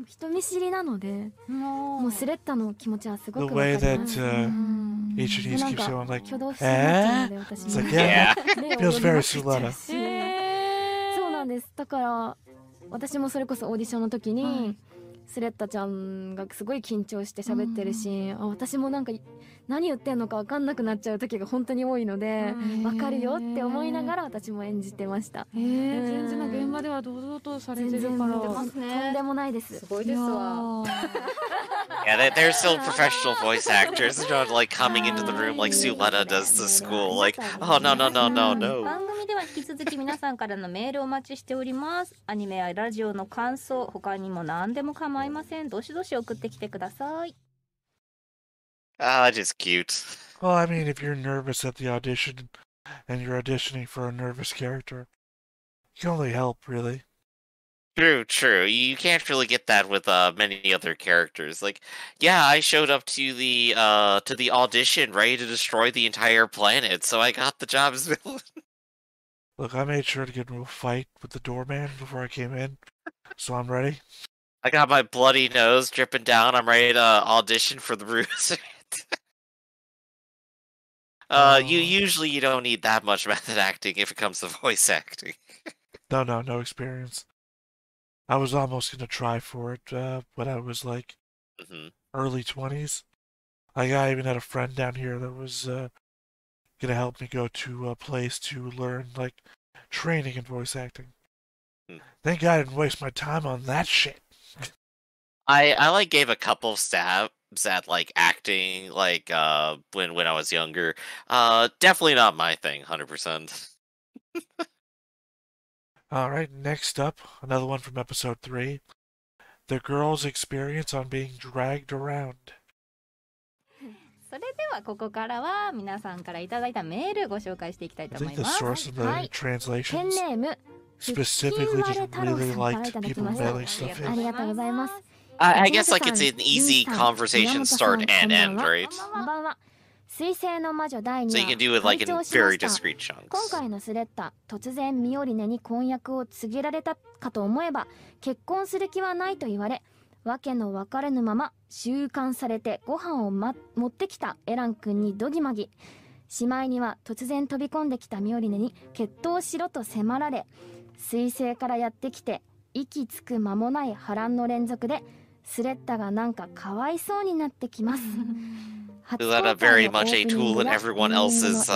人見知りなのでもうスレッタの気持ちはすごくわかります。H&E keeps going like, 挙動不審になっちゃうので私も。Feels very Suletta. そうなんです。だから私もそれこそオーディションの時にスレッタちゃんがすごい緊張して喋ってるし、私もなんか何言ってんのか分かんなくなっちゃう時が本当に多いので分かるよって思いながら私も演じてました。全然現場では堂々とされてるからとんでもないです。すごいですわ。Yeah, they're still professional voice actors. They're not like coming into the room like Suletta does to school. Like, oh no. 番組では引き続き皆さんからのメールをお待ちしております。アニメやラジオの感想、他にも何でも構いません。どしどし送ってきてください。Just cute. Well, I mean, if you're nervous at the audition and you're auditioning for a nervous character, you can only help, really. True. You can't really get that with many other characters. Like, yeah, I showed up to the audition ready to destroy the entire planet, so I got the job as villain. Look, I made sure to get into a fight with the doorman before I came in, so I'm ready. I got my bloody nose dripping down. I'm ready to audition for the ruse. You don't need that much method acting if it comes to voice acting. No experience. I was almost gonna try for it when I was like early 20s. I even had a friend down here that was gonna help me go to a place to learn like training in voice acting. Thank God I didn't waste my time on that shit. I like gave a couple of stabs at like acting like when I was younger. Definitely not my thing, 100%. All right, next up, another one from episode 3. the girl's experience on being dragged around. それではここからは皆さんからいただいたメールご紹介していきたい I と思 think い the ます。 source of the はい。ペン translations ネーム specifically just 太郎 really さんからい liked ただき people ました。 mailing stuff あ in. りがとうございます。 I guess like it's an easy conversation start and end, right? こんばんは。水星の魔女第2 So you 話 can do it like in 拝聴しま very した。 discreet 今 chunks. 回のスレッタ、突然ミオリネに婚約を告げられたかと思えば、結婚する気はないと言われ、わけのわからぬまま収監されてご飯を、持ってきたエラン君にドギマギ。しまいには突然飛び込んできたミオリネに決闘しろと迫られ、水星からやってきて息つく間もない波乱の連続で、スレッタがなんかかわいそうになってきます。Is that a very much a tool in everyone else's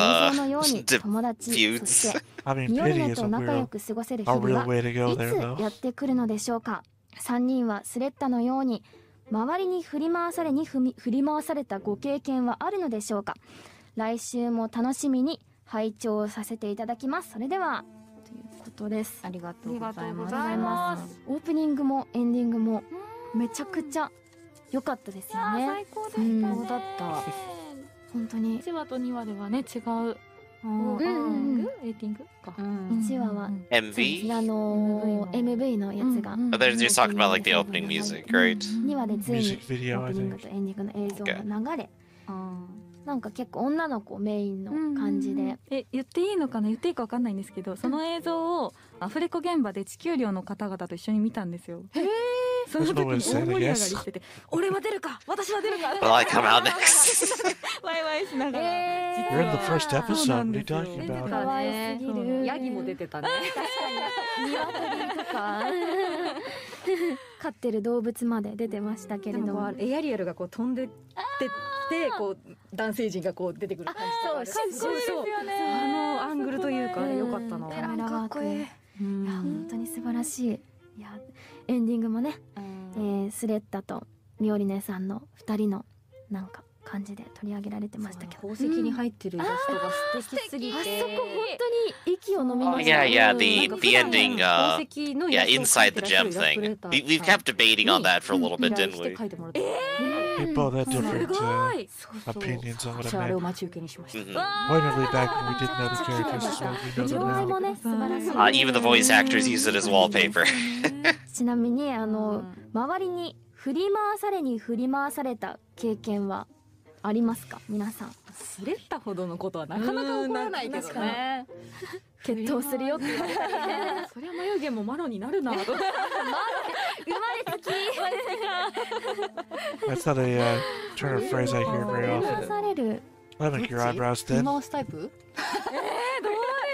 feuds? I mean, ミオリ pity ネ is と a 仲良 real, く過ごせる日 a 々 real は way to go い there, つ though. やってくるのでしょうか。3人はスレッタのように周りに振り回されたご経験はあるのでしょうか。来週も楽しみに拝聴させていただきます。それではということです。ありがとうございありがとうごます。ざいます。オープニングもエンディングもめちゃくちゃ良かったですよね。最高だったうんね。だった本当に1話と2話ではね違う。うんうんうんレーティングか。 1話はそうです MV? ね、MV のやつが、Oh, they're just talking about like the opening music, right? 2話でついに Music オ video, ー I プニング think. とエンディングの映像が流れ、なんか結構女の子メインの感じで、言っていいのかな言っていいかわかんないんですけど、その映像をアフレコ現場で地球寮の方々と一緒に見たんですよ。その時に大盛り上がりしてて、俺は出るか私は出るか Will I come out next? ワイワイしながら。 You're in the first そうな episode. ん What are you ですよ talking 出て about? た可愛すぎるヤギも出てたね。鶏とか飼ってる動物まで出てましたけれども、エアリアルがこう飛んでってってこう男性陣がこう出てくる感じとか、そうですよね。あのアングルというか良かったな。カメラワーク、いやうん本当に素晴らしい。いやエンディングもね、スレッタとミオリネさんの2人のなんか感じで取り上げられてましたけど、宝石に入ってるイラストが素敵すぎて、あそこ本当に息を飲みま Oh, した。 yeah, yeah, the ending, 宝石のイラ yeah, ストを描 inside いて the らっ gem しゃるイラストレ thing. ーター We've kept debating on that for a little に bit, 依頼 didn't して we? 書いてもらって、 They both had す different ごい opinions on what 私 it はあれを meant. 待ち受けにしました。 Mhm. Pointedly back when we didn't know the characters as well as we know 色 them 合い now. もね素晴らしい。 Even the voice actors use it as wallpaper. ちなみに周りに振り回された経験はありますか皆さん。スレッタほどのことはなかなか起こらないけどね。決闘するよって言われたりそりゃ眉毛もマロになるな。生まれつき That's not a turn of phrase I hear very 振り often. 回される。 I think your eyebrows 振り thin. 回すタイプ？どうで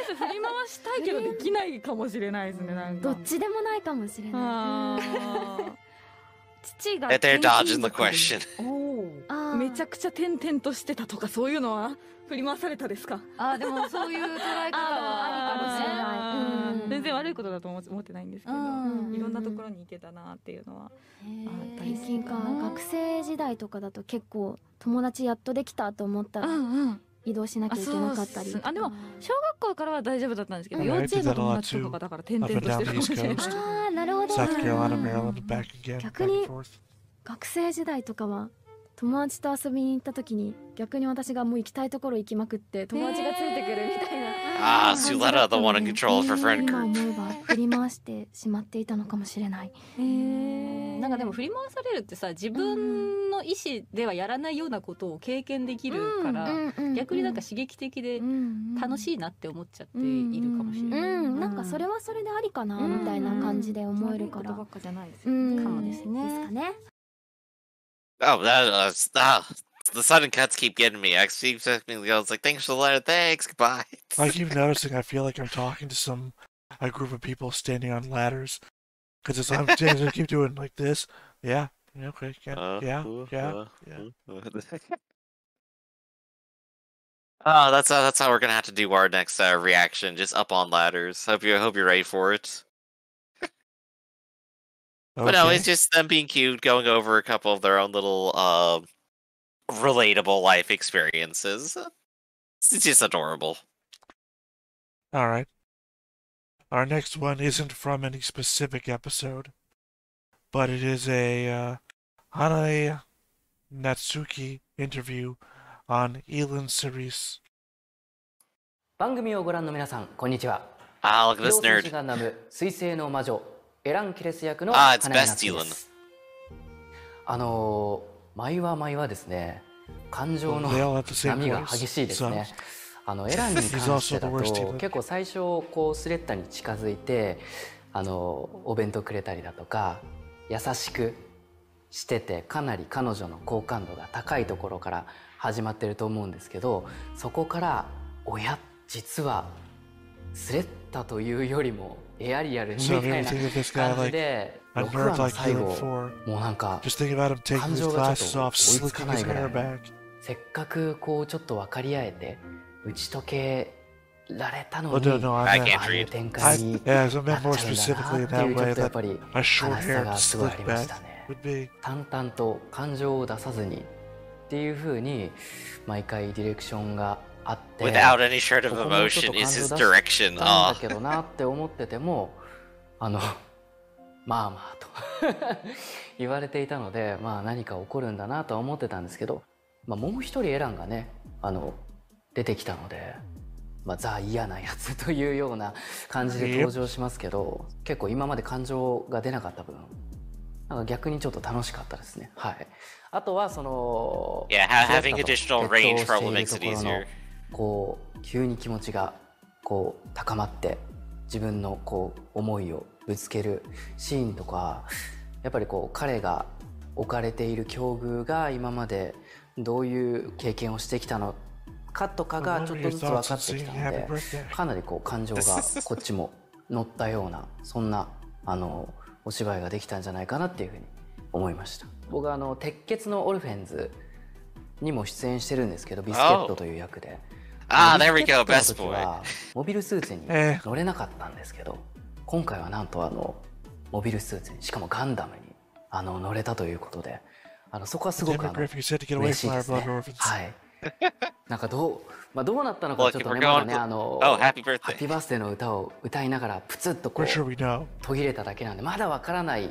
す振り回したいけどできないかもしれないですね。なんかどっちでもないかもしれない。あー父が That they're dodging the question. あーめちゃくちゃ点々としてたとかそういうのは振り回されたですか？あ、でもそういう捉え方はありかもしれないうん全然悪いことだと思ってないんですけど、うんいろんなところに行けたなっていうのはあったりする転勤か学生時代とかだと結構友達やっとできたと思ったら移動しなきゃいけなかったり。あでも小学校からは大丈夫だったんですけど、うん幼稚園の友達とかがだから点々としてるかもしれない。あーなるほど。 South Carolina, Maryland, back again, back 逆に and forth. 学生時代とかは友達と遊びに行った時に逆に私がもう行きたいところ行きまくって友達がついてくるみたいな。 Ah, Suletta, the one in control of her friend 今 group. 思えば振り回してしまっていたのかもしれない。なんかでも振り回されるってさ、自分の意思ではやらないようなことを経験できるから、逆になんか刺激的で楽しいなって思っちゃっているかもしれない。なんかそれはそれでありかなみたいな感じで思えるから。悪いことばっかじゃないですうよ。んかもですねですかね。 Oh, the sudden cuts keep getting me. I keep texting, I was like, thanks for the letter, thanks, goodbye. I keep noticing I feel like I'm talking to a group of people standing on ladders. Because it's I'm standing, I keep doing like this. Yeah. Okay. Yeah. Yeah. Oh, that's how we're gonna have to do our next reaction. Just up on ladders. Hope you're ready for it. But no, Okay. it's just them being cute, going over a couple of their own little relatable life experiences. It's just adorable. All right. Our next one isn't from any specific episode, but it is a Hanae Natsuki interview on Elin series. 番組をご覧の皆さん、こんにちは。 Ah, look at this 機動戦 nerd. 士ガンダム水星の魔女エラン・ケレス役の Ah, it's 花江 best 夏樹で Elin. す。毎話ですね、感情の They all have the same 波が voice. 激しいです So ね。エランに関してだ He's also the worst と Elin. 結構最初こうスレッタに近づいてお弁当くれたりだとか優しくしてて、かなり彼女の好感度が高いところから始まってると思うんですけど、そこからおや実はスレッタというよりもエアリアルみた So い if you な think of this guy 感じ like で a 6 nerd 話の like 最 Elin 後 4, もうなんか just think about him taking his glasses off, slicking his hair back. せっかくこうちょっと分かり合えて打ち解けられたの Oh, に no, あ I あ can't あいう read. 展開に Yeah, as I な meant っ more ちゃうんだ specifically な in ってい that うちょっ way とやっ that ぱり a 悲 short しさ hair がすごいあ slicked りまし back たね。 would be. 淡々と感情を出さずにっていう風に毎回ディレクションがあって Without any shred of ここもちょっ emotion と is 感 his 情出し direction. たん Ah. だけどなって思っててもまあまあと言われていたので、まあ何か起こるんだなとは思ってたんですけど、まあ、もう一人エランがね出てきたので、まあ、ザ嫌なやつというような感じで登場しますけど、結構今まで感情が出なかった分なんか逆にちょっと楽しかったですね。はい。あとはその Yeah, having additional range probably makes it easier. こう急に気持ちがこう高まって自分のこう思いをぶつけるシーンとか、やっぱりこう彼が置かれている境遇が今までどういう経験をしてきたのかとかがちょっとずつ分かってきたので、かなりこう感情がこっちも乗ったようなそんなお芝居ができたんじゃないかなっていうふうに思いました。僕は鉄血のオルフェンズにも出演してるんですけど、ビスケットという役で。Ah, there we ビスケ go, ットの best 時 boy. はモビルスーツに乗れなかったんですけど、今回はなんとモビルスーツにしかもガンダムに乗れたということで、そこはすごく Demographic, you said to get away 嬉しい from で our すね。 blood orphans. はい。なんかどうなったのか Look, ちょっ if と we're ね、まだ going ね to... Oh, happy ハッ birthday. ピーバースデーの歌を歌いながらプツッとこ For sure う we know. 途切れただけなんでまだわからない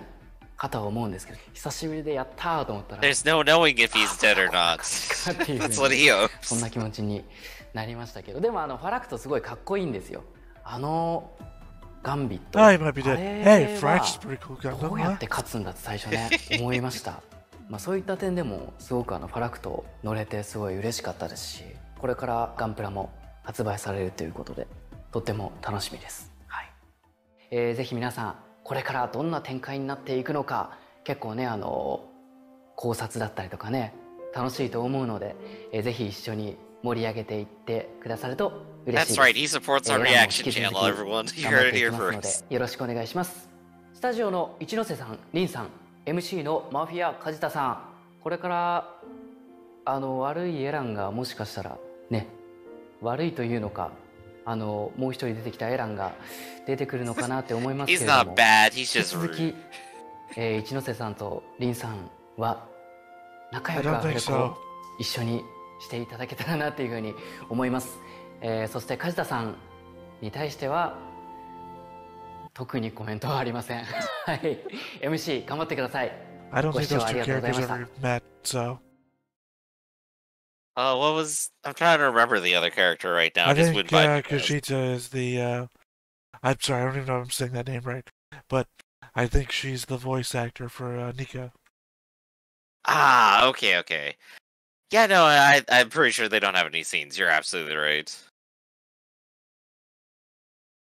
かとは思うんですけど、久しぶりでやったーと思ったら There's no knowing if he's dead or not. っていうふう That's what に he hopes. そんな気持ちになりましたけど、でもファラクトすごいかっこいいんですよ。ガンビット、 Oh, he might be あ dead. れ Hey, は Frank's pretty cool guy. どうやって勝つんだって最初ね思いました。まあそういった点でもすごくファラクト乗れてすごい嬉しかったですし、これからガンプラも発売されるということでとっても楽しみです。はい。ぜひ皆さんこれからどんな展開になっていくのか、結構ね考察だったりとかね楽しいと思うので、ぜひ一緒に盛り上げていってくださると嬉しいです。 That's right, he supports our も reaction 引き channel, 続き everyone. You 頑張 heard っ it ていき here ますので first. よろしくお願いします。スタジオの一ノ瀬さん、リンさん、 MC のマフィア梶田さん、これから悪いエランがもしかしたらね、悪いというのかもう一人出てきたエランが出てくるのかなって思いますけ He's れど not も、 bad, he's 引き just 続 rude. き、一ノ瀬さんとリンさんは仲良 I く don't アフ think レコ so. を一緒にしていただけたらなというふうに思います。そして梶田さんに対しては特にコメントはありません。はい、MC 頑張ってください。 I don't ご think 視聴 those あり two がとうござい characters ました。 ever met, so What was... I'm trying to remember the other character right now. I I just think went by... Kushita is the I'm sorry, I don't even know if I'm saying that name right, but I think she's the voice actor for Nika. Ah, okay. Yeah, no, I'm pretty sure they don't have any scenes. You're absolutely right.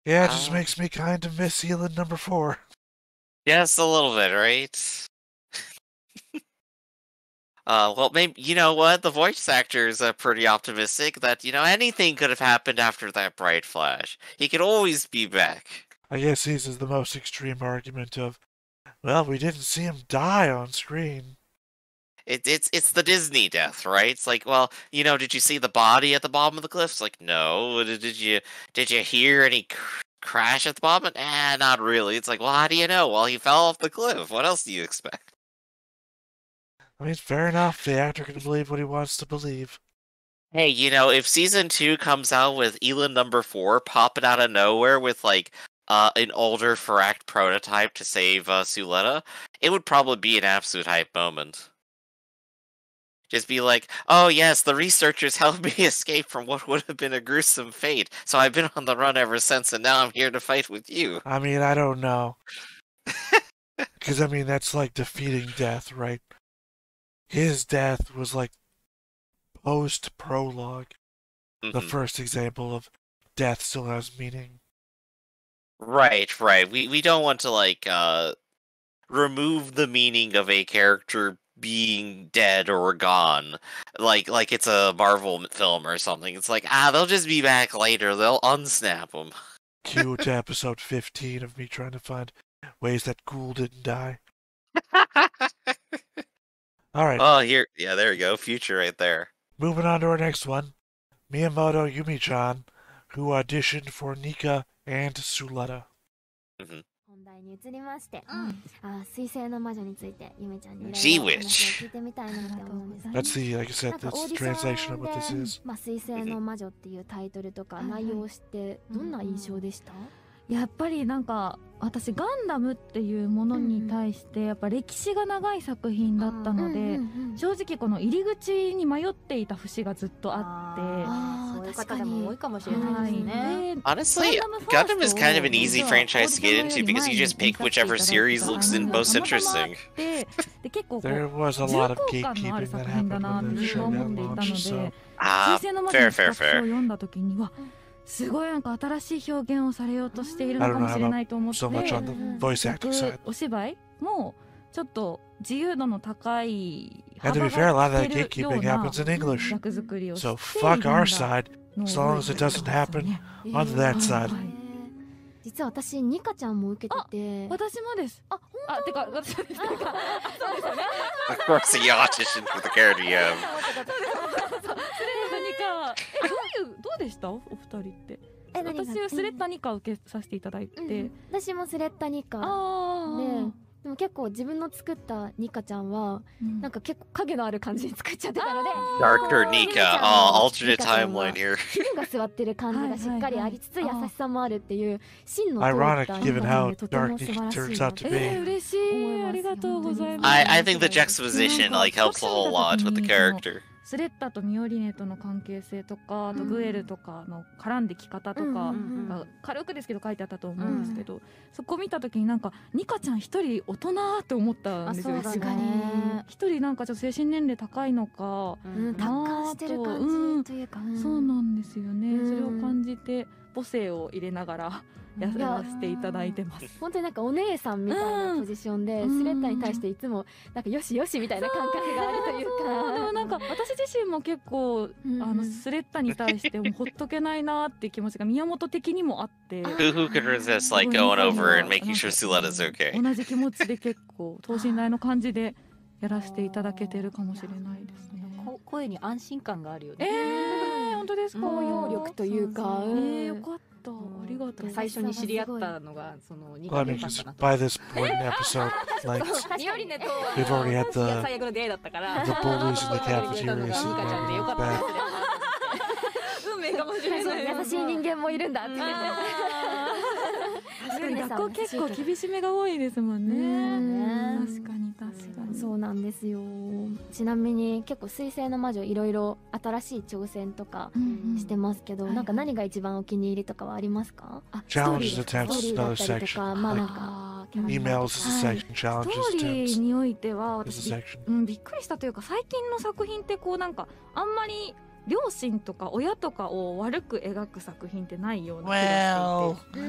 Yeah, it just makes me kind of miss Elin number 4. Yes, a little bit, right? Well, maybe, you know what? The voice actor is pretty optimistic that, anything could have happened after that bright flash. He could always be back. I guess his is the most extreme argument of, well, we didn't see him die on screen. It's the Disney death, right? It's like, well, did you see the body at the bottom of the cliff? It's like, no. Did you hear any crash at the bottom? Not really. It's like, well, how do you know? Well, he fell off the cliff. What else do you expect? I mean, fair enough. The actor can believe what he wants to believe. Hey, if season 2 comes out with Elin number 4 popping out of nowhere with like an older Ferract prototype to save Suletta, it would probably be an absolute hype moment. Just be like, oh yes, the researchers helped me escape from what would have been a gruesome fate, so I've been on the run ever since, and now I'm here to fight with you. I mean, I don't know. Because, I mean, that's like defeating death, right? His death was like post-prologue. The first example of death still has meaning. Right. We don't want to, like, remove the meaning of a character being dead or gone, like it's a Marvel film or something. It's like, they'll just be back later. They'll unsnap them. Cue to episode 15 of me trying to find ways that Ghoul didn't die. All right. Oh, here, yeah, there you go. Future right there. Moving on to our next one, Miyamoto Yumi-chan, who auditioned for Nika and Suletta. 本題に移りまして、水星の魔女についてゆめちゃんにいろいろ話を聞いてみたいなって思うんです。That's the, like I said, that's the translation of what this is. 水星の魔女っていうタイトルとか内容を知ってどんな印象でした？やっぱりなんか私ガンダムっていうものに対してやっぱ歴史が長い作品だったので、正直この入り口に迷っていた節がずっとあって、そういう方でも多いかもしれないですね。Honestly, Gundam is kind of an easy franchise to get into because you just pick whichever series looks most interesting. There was a lot of gatekeeping that happened when the show got launched, so... fair. すごいなんか新しい表現をされようとしているのかもしれないと思って、お芝居もちょっと自由度の高い幅が出るような役作りをしているんだ。 So fuck our side, as long as it doesn't happen on that side. 実は私ニカちゃんも受けてて、私もです。てか私もです。そうですよね。Of course, you auditioned for the character you have. どうでしたお二人って？私はスレッタニカ受けさせていただいて、私もスレッタニカでも結構自分の作ったニカちゃんはなんか結構影のある感じに作っちゃってたので、Darker Nika, alternate timeline here. 昼が座ってる感じがしっかりありつつ優しさもあるっていう真の通ったニカちゃんでとても素晴らしいなって。嬉しい、ありがとうございます。I think the juxtaposition like helps a whole lot with the character. スレッタとミオリネとの関係性とか、あとグエルとかの絡んでき方とか、軽くですけど書いてあったと思うんですけど、そこ見た時になんかニカちゃん一人大人って思ったんですよ。確かに一人なんかちょっと精神年齢高いのか、達観してる感じというか、そうなんですよね。それを感じて母性を入れながらやらせていただいてます。本当になんかお姉さんみたいなポジションで、スレッタに対していつもなんかよしよしみたいな感覚があるというか、でもなんか私自身も結構スレッタに対してもほっとけないなっていう気持ちが宮本的にもあって、Who could resist like going over and making sure Suletta's okay? 同じ気持ちで結構等身大の感じでやらせていただけてるかもしれないですね。声に安心感があるよね。本当ですか？包容力というか、よかった。ありがとう。最初に知り合ったのがその2 Well, I mean, because by this point in episode, like, we've already had the bullies in the cafeteria saying that we're bad. 運命かもしれない。優しい人間もいるんだって。学校結構厳しめが多いですもんね。確かにそうなんですよ。ちなみに結構水星の魔女いろいろ新しい挑戦とかしてますけど、なんか何が一番お気に入りとかはありますか？Challenges attempts ストーリーだったりとか、まあなんか emails is a section, challenges ストーリ attempts ーにおいては私 is a section. びっくりしたというか、最近の作品ってこうなんかあんまり両親とか親とかを悪く描く作品ってないような気がしていて、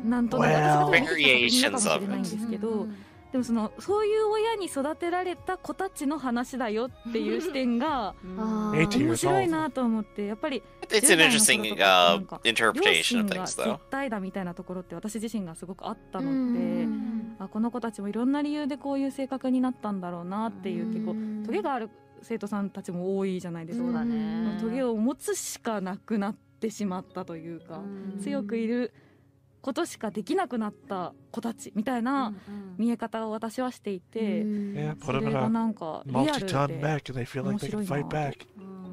なんとなく私が見た作品かもしれないんですけど、でもそういう親に育てられた子たちの話だよっていう視点が面白いなと思って、やっぱり It's an interesting interpretation of things, though. 絶対だみたいなところって私自身がすごくあったので、この子たちもいろんな理由でこういう性格になったんだろうなっていう、結構トゲがある生徒さんたちも多いじゃないですか。そうだね。トゲを持つしかなくなってしまったというか、強くいることしかできなくなった子たちみたいな見え方を私はしていて、それがなんかリアルで面白いな。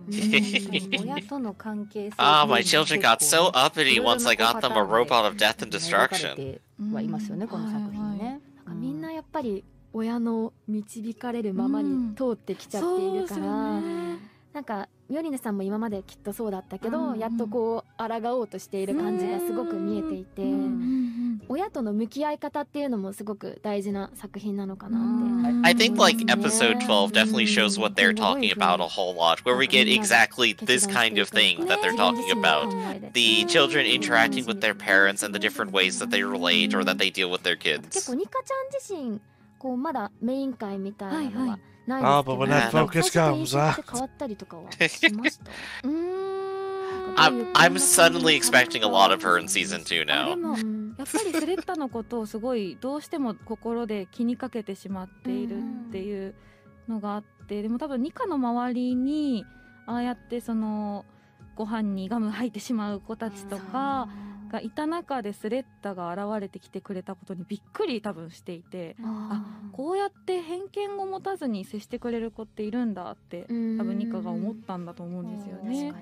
親との関係性 my children got so uppity once I got them a robot of death and destruction. はいますよね、この作品ね。なんかみんなやっぱり親の導かれるままに通ってきちゃっているから、なんかミオリネさんも今まできっとそうだったけど、やっとこう抗おうとしている感じがすごく見えていて、親との向き合い方っていうのもすごく大事な作品なのかなって。I think like episode 12 definitely shows what they're talking about a whole lot, where we get exactly this kind of thing that they're talking about. The children interacting with their parents and the different ways that they relate or that they deal with their 結 kids. 構ニカちゃん自身こうまだメイン回みたいなのはない Ah, です but け when ど、 that 最 focus 初と印 comes, 象っ ah, て変わったりとかはしました？I'm suddenly expecting a lot of her in season 2で now. もやっぱりスレッタのことをすごいどうしても心で気にかけてしまっているっていうのがあって、でも多分ニカの周りにああやってそのご飯にガム吐いてしまう子たちとかがいた中でスレッタが現れてきてくれたことにびっくり多分していて、こうやって偏見を持たずに接してくれる子っているんだって多分ニカが思ったんだと思うんですよね。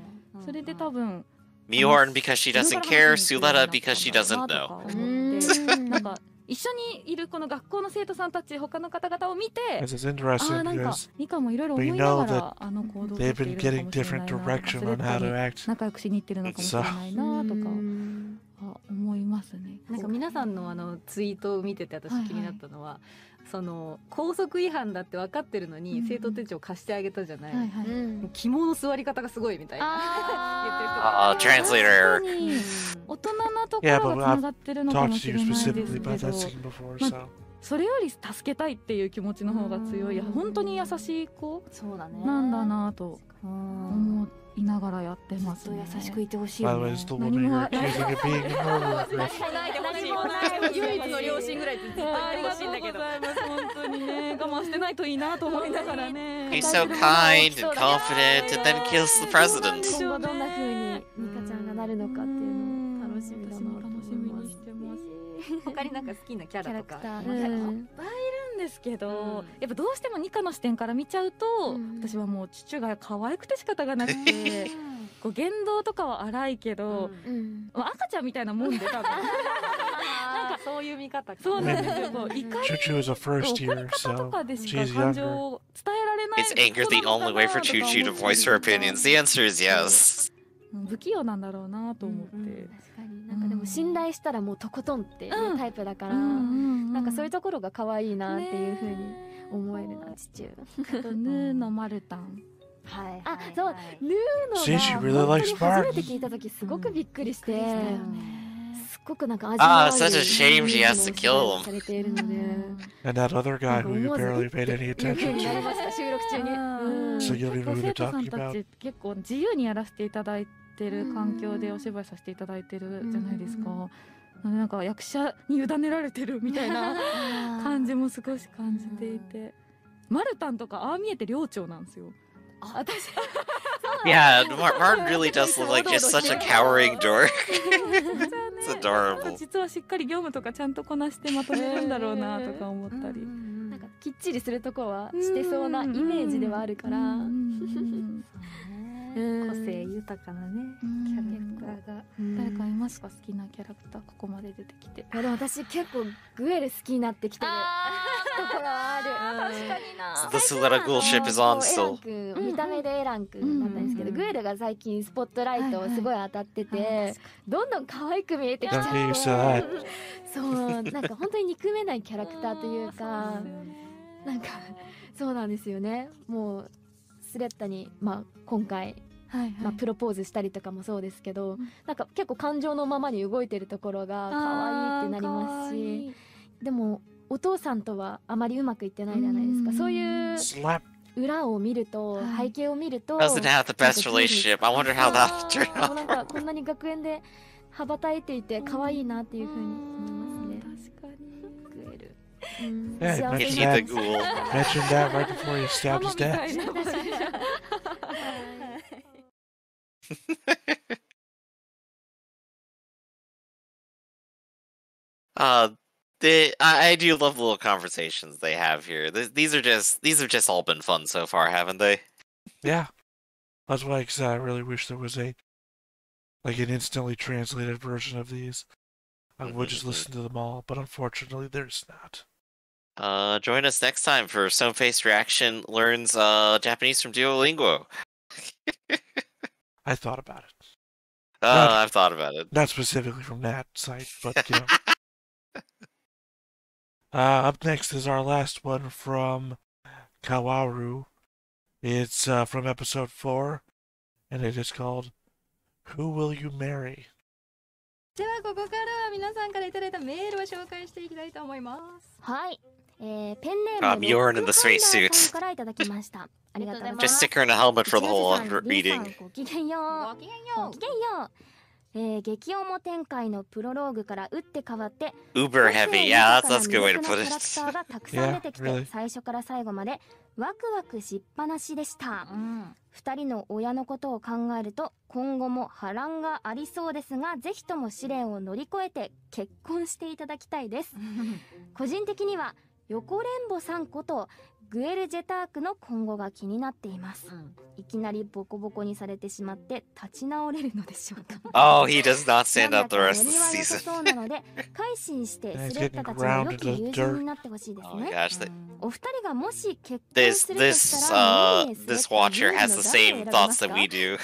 それで多分 Mihorn because she doesn't care, Suletta because she doesn't know. なんか一緒にいるこの学校の生徒さんたち他の方々を見て、 this is interesting なんか because ニカもいろいろ思いながらあの行動をと they've ってい been る getting のかもしれ different ないな、 direction on how to act. 仲良くしに行ってるのかもしれないなとか思いますね。なんか皆さんのツイートを見てて私気になったのは、その校則違反だって分かってるのに生徒手帳貸してあげたじゃない、肝の座り方がすごいみたいなtranslator error. 大人なところがつながってるのかもしれないですけど、それより助けたいっていう気持ちの方が強い、本当に優しい子なんだなと思いながらやってますね。優しくいてほしい By よ the way, ね。 is the woman you're accusing of being a murderer? 唯一の両親ぐらいってずっと言ってほしいんだけど。本当にね、我慢してないといいなと思いながらね。 He's so kind and confident and then kills the president. 今後どんな風にニカちゃんがなるのかっていうのを楽しみだなと思います。他になんか好きなキャラとかいっぱいいるんですけど、やっぱどうしてもニカの視点から見ちゃうと、私はもう父が可愛くて仕方がなくてこう言動とかは荒いけど、赤ちゃんみたいなもんで多分なんかそういう見方。そうなんですよ。こう怒り Choo-Choo is a first 怒り year, 方と so かでしか she's 感情 younger. を伝えられない。 Is anger the only way for Choo Choo to voice her opinions? The answer is yes. 不器用なんだろうなと思って。確かになんかでも信頼したらもうとことんっていうタイプだから、なんかそういうところが可愛いなっていう風に思えるな、父。あとヌーのマルタン。あ、そう、ヌーの See, she が really 本当 likes に初め Bart. て聞いた時すごくびっくりして、すっごくなんか味 Ah, のある such a shame she has to kill されているので、 And that other guy who you barely paid any いう風 attention になり to. ました収録中に。 So you don't even know who 生 they're 徒さん talking た about. ち結構自由にやらせていただいてる環境でお芝居させていただいてるじゃないですか。なんか役者に委ねられてるみたいな感じも少し感じていて、マルタンとかああ見えて寮長なんですよ。私 Yeah, Martin really does look like just such a cowering dork. It's adorable. 実はしっかり業務とかちゃんとこなしてまとめるんだろうなとか思ったり、なんかきっちりするとこはしてそうなイメージではあるから、個性豊かなねキャラクターが。誰かいますか、好きなキャラクターここまで出てきて。いやでも私結構グエル好きになってきてるところはある。確かにな。 The Suletta Ghoul ship is on エラ still. ン君、見た目でエラン君だったんですけど、グエルが最近スポットライトをすごい当たってて、どんどん可愛く見えてきちゃっ Don't て、 get used to that. そうなんか本当に憎めないキャラクターというか、なんかそうなんですよね。もうスレッタに今回プロポーズしたりとかもそうですけど、なんか結構感情のままに動いてるところが可愛いってなりますし、でもお父さんとはあまりうまくいってないじゃないですか。そういう Slap. 裏を見ると、背景を見ると Doesn't have the best relationship. I wonder how that turned なんか out. こんなに学園で羽ばたいていて可愛いなっていう風に思いますね。確かに。グエル。 Yeah, 幸せ He's に the ghoul. mentioned that right before he stabbed his dad. I do love the little conversations they have here. These are just all been fun so far, haven't they? Yeah. That's why I really wish there was an instantly translated version of these. I would just listen to them all, but unfortunately there's not. Join us next time for Stoneface Reaction learns Japanese from Duolingo. I thought about it. I've thought about it. Not specifically from that site, but you know. Up next is our last one from Kawaru. It's from episode 4, and it is called Who Will You Marry? ではここからは皆さんからいただいたメールを紹介していきたいと思います。はい。ペンネーム Bjorn in the space suit. さんからいただきました。ありがとうございます。Just stick her in a helmet for the whole reading. ごきげんよう。ごきげんよう。ごきげんよう。激重展開のプロローグから打って変わって Uber heavy, yeah, that's a good way to put it. キャラクターがたくさん出てきて最初から最後までワクワクしっぱなしでした、2人の親のことを考えると今後も波乱がありそうですがぜひとも試練を乗り越えて結婚していただきたいです個人的には横連母さんことグエル・ジェタークの今後が気になっています、いきなりボコボコにされてしまって立ち直れるのでしょうかOh, he does not stand up the rest of the season. そうなので改心してスレッタたちの良き友人になってほしいですねお二人がもし結婚するとしたら This watcher has the same thoughts that we do.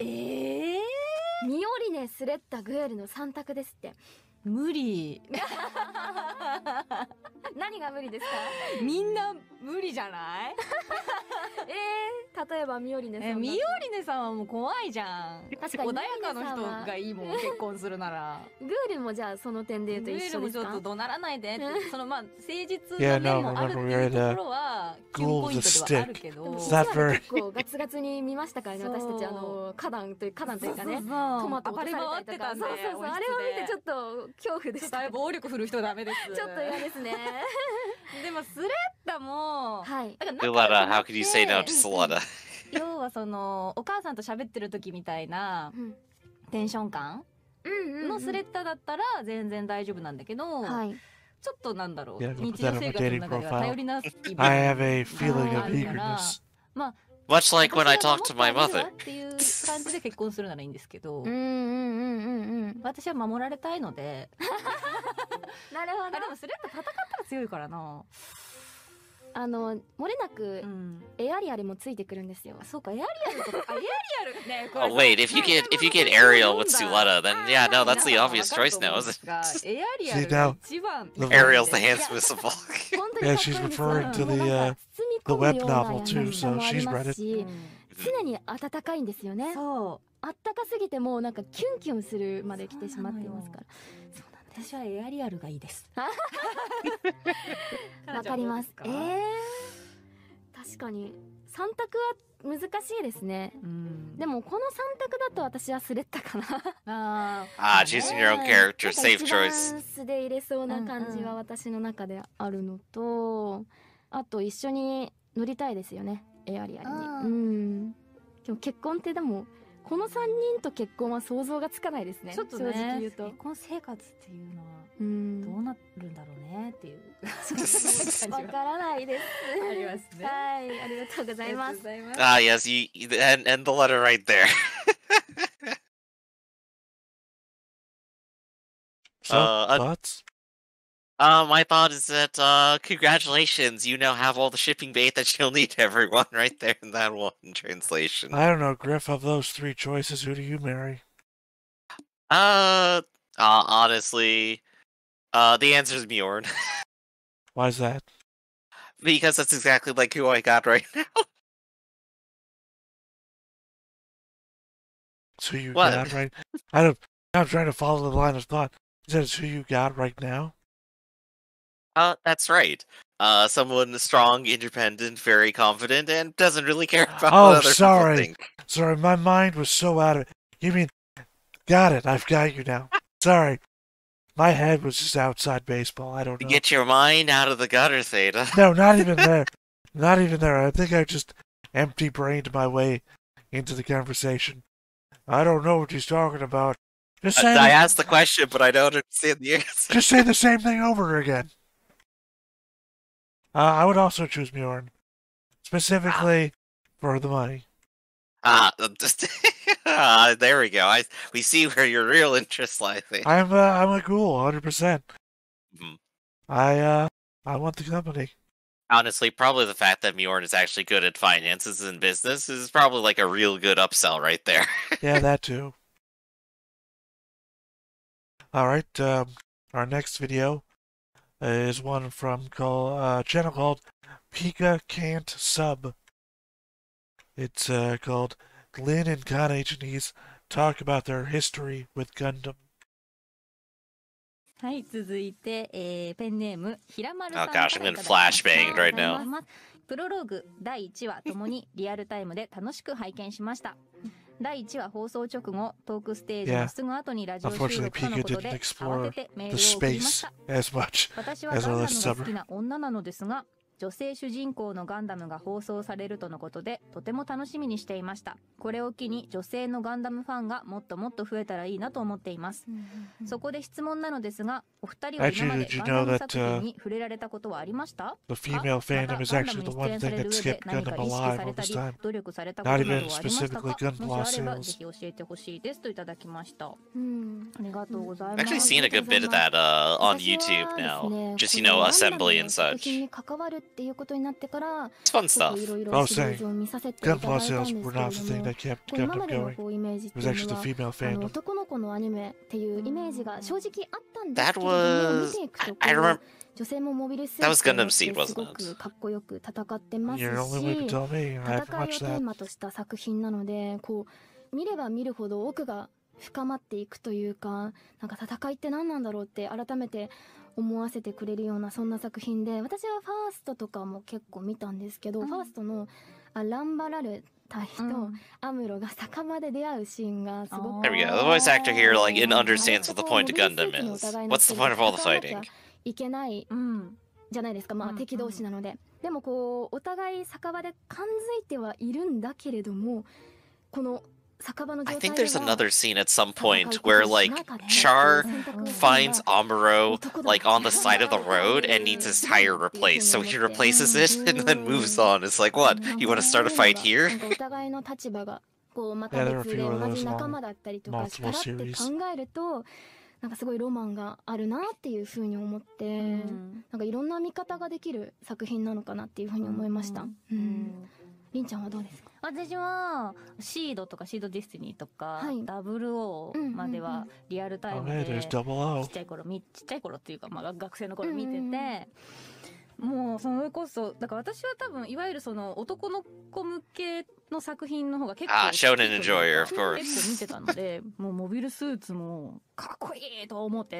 ミオリネ、スレッタ、グエルの3択ですって無理何が無理ですかみんな無理じゃない例えばミオリネさんミオリネさんはもう怖いじゃん確かに穏やかな人がいいもん結婚するならグールもじゃあその点で言うと一緒ですかグールもちょっと怒鳴らないでってそのまあ誠実な面もあるっていうところはキュンポイントではあるけど結構ガツガツに見ましたからね私たち花壇というかねトマトを暴れ回ってたんでそうあれを見てちょっと恐怖でした。暴力振る人はダメです。ちょっと嫌ですね。でもスレッタも、はい。Suletta, how could you say no to Suletta? 要はそのお母さんと喋ってる時みたいなテンション感のスレッタだったら全然大丈夫なんだけど、はい。ちょっとなんだろう。 Yeah, 日常生活の中では頼りなす部分 I have a feeling of eagerness. まあ。Much like when I talk to my mother. っていう感じで結婚するならいいんですけど、私は守られたいので。なるほど。でもスレッタ戦ったら強いからな。漏れなくエアリアルもついてくるんですよ。そうか、エアリアルとか。エアリアルね。Oh wait, if you get Ariel with Suletta, then yeah, no, that's the obvious choice now, isn't it? エアリアルが一番。Ariel's the handsomest of all. Yeah, she's referring to the web novel too, so she's read it. 常に暖かいんですよね。そう。暖かすぎてもうなんかキュンキュンするまで来てしまっていますから。私はエアリアルがいいです。わかります。確かに3択は難しいですね。でもこの3択だと私はスレッタかな。choosing your own character, safe choice. バランスで入れそうな感じは私の中であるのと、あと一緒に乗りたいですよね、エアリアルに。でも結婚ってでもこの3人と結婚は想像がつかないですね。ちょっとね、正直言うと結婚生活っていうのはどうなるんだろうねっていうわからないです。ありますね。はい、ありがとうございます。Yes, you end the letter right there. Thoughts? My thought is that congratulations, you now have all the shipping bait that you'll need, everyone, right there in that one translation. I don't know, Griff, of those 3 choices, who do you marry? Honestly, the answer is Bjorn. Why is that? Because that's exactly like who I got right now. It's who you got right. I'm trying to follow the line of thought. Is that who you got right now? That's right. Someone strong, independent, very confident, and doesn't really care about what other people think. Sorry, my mind was so out of it. You mean, got it, I've got you now. Sorry. My head was just outside baseball, I don't know. Get your mind out of the gutter, Theta. No, not even there. Not even there. I think I just empty-brained my way into the conversation. I don't know what he's talking about. Just say I asked the question, but I don't understand the answer. Just say the same thing over again. I would also choose Bjorn. Specifically, for the money. There we go. We see where your real interest lies. I'm a ghoul, 100%. Mhm. I want the company. Honestly, probably the fact that Mjorn is actually good at finances and business is probably like a real good upsell right there. Yeah, that too. Alright, our next video is one from a channel called Pika Can't Sub. It's called Lynn and Kane talk about their history with Gundam. はい、続いて、ペンネームひらまるさん Oh から gosh, I'm いただ getting きました。 flashbanged right ありがとうござい now. ます。プロローグ第1話ともにリアルタイムで楽しく拝見しました。第1話放送直後、トークステージのすぐ後にラジオ収 Unfortunately, 録との Pika ことで didn't 慌 explore ててメー the ルを送りまし space た。 as much 私は as ガン our ダ last ムが好き summer. な女なのですが、女性主人公のガンダムが放送されるとのことでとても楽しみにしていました。これを機に女性のガンダムファンがもっともっと増えたらいいなと思っています。そこで質問なのですが、お二人は今まで Actually, did you ガンダ know ム that 作品に触れられたことはありました？ the female また fandom is ガンダ actually ム the に出 one 演さ thing れ that る上で skipped 何か Gundam 意識 alive され all た this り time? 努力されたこと Not などは even ありました specifically か？ Gundam もしあれば sales. ぜひ教えてほしいですといただきました。あうんりがとうござい I've ます。 actually seen a good bit of that on YouTube now. Just, you know, assembly and 作 such. 品に関わるっていうことになってから It's fun 結構 stuff. いろいろ I シ was リーズ saying, を見させていただい Gunpla たん sales です were けれ not the ど thing も that kept 今 Gundam までの going. こうイメージっ It て was いうの actually the は female 男 fandom. の子のアニメっていうイメージが正直あったんです That けれども見 was... ていくとこ I う remember... 女性もモビルスー That was ツを持 Gundam って Seed, す wasn't ご it? くかっこよく戦ってますし You're the only one to tell me. I 戦 haven't いを watched テ that. ーマとした作品なのでこう見れば見るほど奥が深まっていくというかなんか戦いって何なんだろうって改めて思わせてくれるようなそんな作品で私はファーストとかも結構見たんですけど、ファーストのランバラル隊とアムロが酒場で出会うシーンがすごく There we go. The voice actor here, like, it understands what the point of Gundam is. What's the point of all the fighting? いけないじゃないですか、まあ敵同士なので、でもこうお互い酒場で感づいてはいるんだけれどもこの I think there's another scene at some point where, like, Char finds Amuro, like, on the side of the road and needs his tire replaced. So he replaces it and then moves on. It's like, what? You want to start a fight here? お互いの立場がこうまた別で同じ仲間だったりとかしたらって考えるとなんかすごいロマンがあるなっていう風に思って、なんかいろんな見方ができる作品なのかなっていう風に思いました。りんちゃんはどうですか？私はシードとかシードディスティニーとか、はい、00まではリアルタイムでちっちゃい頃っていうか、まあ、学生の頃見てて、もうそれこそだから私は多分いわゆるその男の子向けの作品の方が結構Shonen enjoyer, of course. 結構見てたのでもうモビルスーツもかっこいいと思って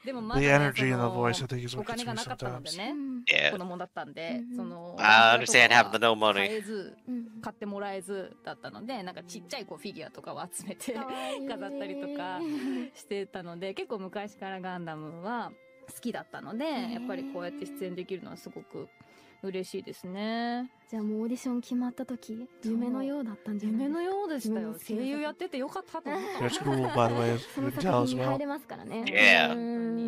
でもまだ、ね、お金がなかったのでね、子供だったんで、その understand having no money. 買ってもらえずだったのでなんかちっちゃいこうフィギュアとかを集めて飾ったりとかしてたので結構昔からガンダムは好きだったのでやっぱりこうやって出演できるのはすごく嬉しいですね。じゃあもうオーディション決まった時夢のようだったんじゃないですか？夢のようでしたよ。声優やっててよかったと思った。That's cool, by the way. その作品に入れますからね。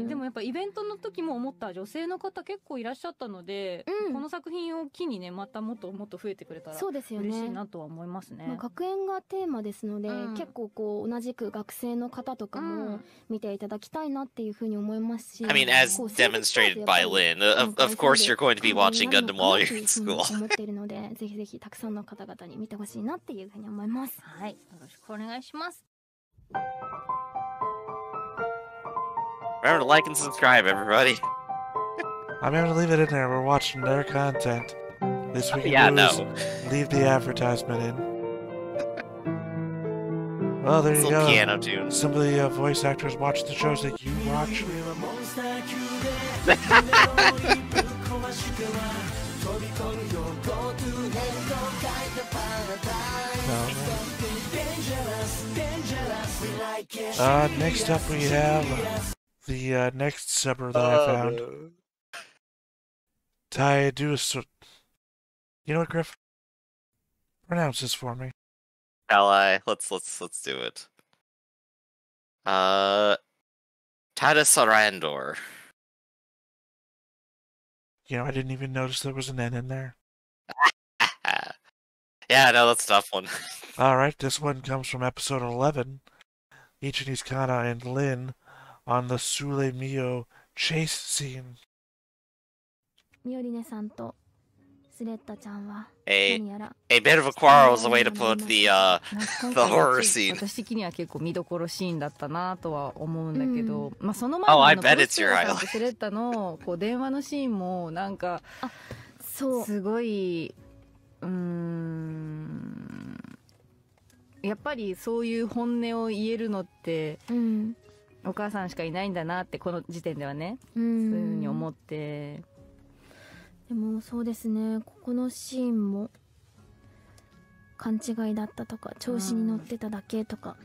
でもやっぱイベントの時も思った女性の方結構いらっしゃったので、この作品を機にねまたもっともっと増えてくれたら嬉しいなとは思いますね。学園がテーマですので、結構こう同じく学生の方とかも見ていただきたいなっていうふうに思いますし。I mean, as demonstrated by Lynn, of course you're going to be watching Gundam while you're in school. 思っているので、ぜひぜひたくさんの方々に見てほしいなっていうふうに思います。はい、よろしくお願いします。Remember to like and subscribe, everybody. I'm going to leave it in there. We're watching their content. This week, leave the advertisement in. Well, there you go. Piano tune. Some of the voice actors watch the shows that you watch. Next up we have the next subber that I found. Taidusa. You know what, Griff? Pronounce this for me. Shall I? Let's do it. Tadasarandor. You know, I didn't even notice there was an N in there. Yeah, no, that's a tough one. All right, this one comes from episode 11. Ichini's Kana and Lin on the Sule Mio chase scene. ミオリネさんとスレッタちゃんは A 何やら bit of a quarrel is the way to put the horror scene. 私的には結構見どころシーンだったなとは思うんだけど、まあその前 Oh, の I ブ bet ルー it's ス your さん highlight. とスレッタのこう電話のシーンもなんかそうすごいやっぱりそういう本音を言えるのって、お母さんしかいないんだなってこの時点ではね、そういうふうに思って。でもそうですね、ここのシーンも勘違いだったとか調子に乗ってただけとか、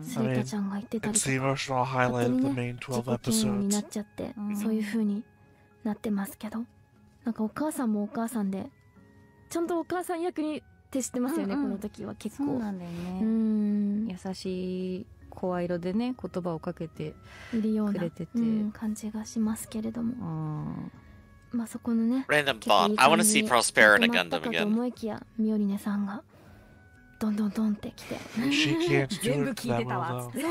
スレッタちゃんが言ってたりとか、勝手にね自己嫌悪になっちゃって、そういう風になってますけど、なんかお母さんもお母さんでちゃんとお母さん役に徹してますよね、この時は結構。そうなんだよね。優しい声色でね言葉をかけているようなくれてて、感じがしますけれども、まあそこのね Random thought. I want to see Prospera in a Gundam と again. 思いきやミオリネさんがどんどんどんってきて She can't do 全部 it 聞い that てた well わっ though. つって。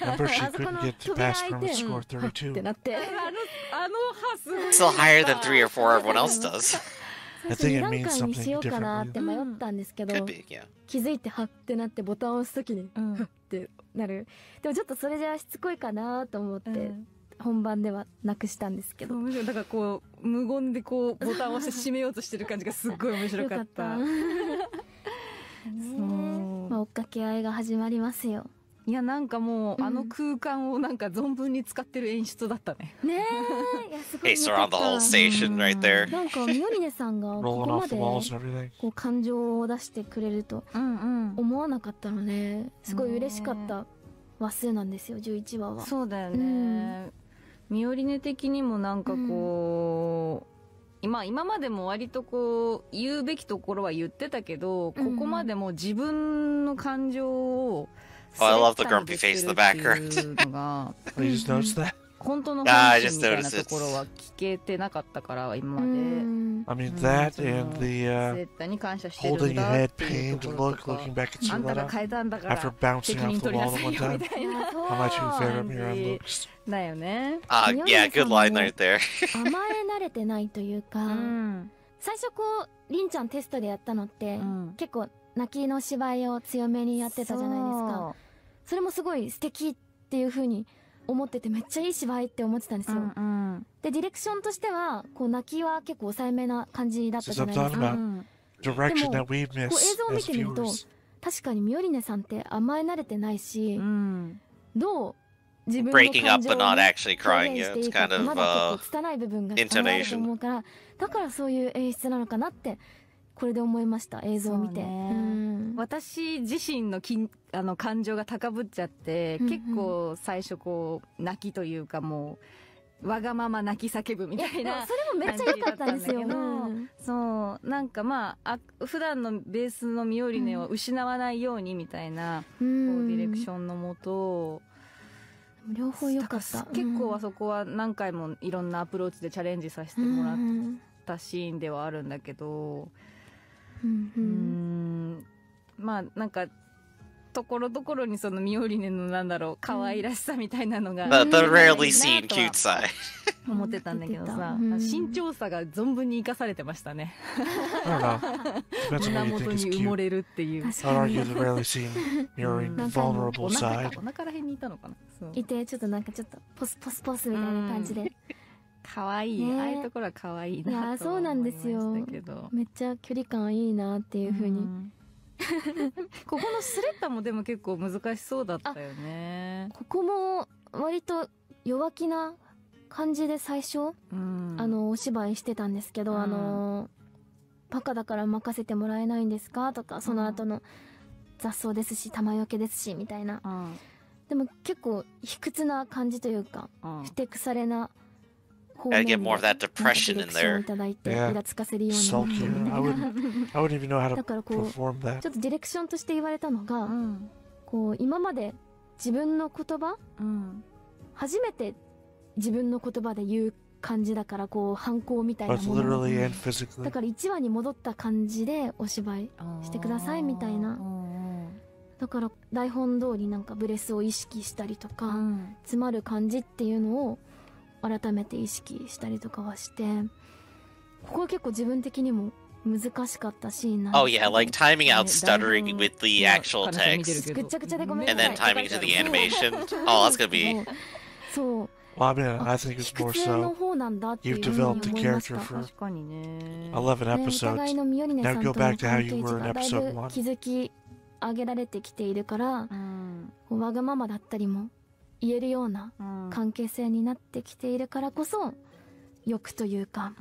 Remember, she couldn't get to pass from the score って 32. なって、あの歯すごい。 Still higher than 3 or 4 everyone else does. I 最 think 初 it 2 means 段階にし something ようかなっ differently. て迷ったんですけど、 Could be, yeah. 気づいてハッてなってボタンを押すときにフッってなる。でもちょっとそれじゃしつこいかなと思って本番ではなくしたんですけど、面白い。だからこう無言でこうボタンを押して閉めようとしてる感じがすっごい面白かった。よかまあ追っかけ合いが始まりますよ。いやなんかもう、あの空間をなんか存分に使ってる演出だったね。ねえ、いやすごい Pace よか around っ the whole た。 station right there. なんかミオリネさんがこ Rolling こま off で the walls and everything. こう感情を出してくれると思わなかったので、すごい嬉しかった話数なんですよ、11話は。そうだよね。ミオリネ的にもなんかこう、今までも割とこう言うべきところは言ってたけど、ここまでも自分の感情を Oh, I love the grumpy face in the background. Oh, you just noticed that? 本当の I 本 just 心みたいな noticed ところは聞けてなかったから今まで。 I mean, that and ス the レッタに感謝してる holding ん your だっ head ていう pained ところ look, とか、 looking back at あんたが Suletta 変えたんだか after ら bouncing 責 off 任 the 取りな wall さ the い one よ time. みたいな How much you favorite Miran looks. だよね。 Yeah, good line right there. 甘え慣れてないというか、最初こうりんちゃんテストでやったのって、結構泣きの芝居を強めにやってたじゃないですか。それもすごい素敵っていう風に思ってて、めっちゃいい芝居って思ってたんですよ。でディレクションとしてはこう泣きは結構抑えめな感じだったじゃないですか。 Direction that we こう miss 映像を見 as てみると viewers. 確かにミオリネさんって甘え慣れてないし、どう自分の Breaking 感 up 情を but not ね actually 表 crying. 現 Yeah, してい it's いか kind って of まだ結構拙い部分があると intonation. 思うから、だからそういう演出なのかなってこれで思いました、映像を見て。私自身の感情が高ぶっちゃって、結構最初こう泣きというかもうわがまま泣き叫ぶみたいな。それもめっちゃ良かったんですよ。そうなんかまあ普段のベースのミオリネを失わないようにみたいな、こうディレクションのもと両方良かった。結構あそこは何回もいろんなアプローチでチャレンジさせてもらったシーンではあるんだけど、まあなんかところどころにそのミオリネのなんだろう可愛らしさみたいなのが The rarely seen cute side. 思ってたんだけどさ、身長差が存分に生かされてましたね。胸元に埋もれるっていう。I'd argue the rarely seen Mirin vulnerable side. お腹らへんにいたのかな。いてちょっとなんかちょっとポスポスポスみたいな感じで。可愛い、ああいうところは可愛いなと思いましたけど、めっちゃ距離感いいなっていう風に。ここのスレッタもでも結構難しそうだったよね。ここも割と弱気な感じで最初、お芝居してたんですけど、バカだから任せてもらえないんですかとか、その後の雑草ですし玉よけですしみたいな、でも結構卑屈な感じというか、ふてくされなGotta get more of that depression in there. いただいてイラつかせるような I wouldn't even know how to だからこう perform that. ちょっとディレクションとして言われたのが、こう今まで自分の言葉、初めて自分の言葉で言う感じだから、こう反抗みたいな both もの literally and physically. だから1話に戻った感じでお芝居してくださいみたいな。だから台本通りなんかブレスを意識したりとか、詰まる感じっていうのを改めて意識したりとかはして、ここは結構自分的にも難しかったシーンなんですけど。Oh yeah, like timing out stuttering with the actual text ぐっちゃぐちゃでごめん and なさい。 then timing to the animation. Oh, that's gonna be そう。 Well, I mean, I think it's more 普通の so 方なんだっていう you've ふうに思 developed a いました character for 確かにね。 11ね、お episodes. 互いのミオリネさ Now ん go との back to 関 how 係 you 値 were in がだい episode ぶ 1. 築き上げられてきているから、わがままだったりも言えるような関係性になってきているからこそ、欲というか、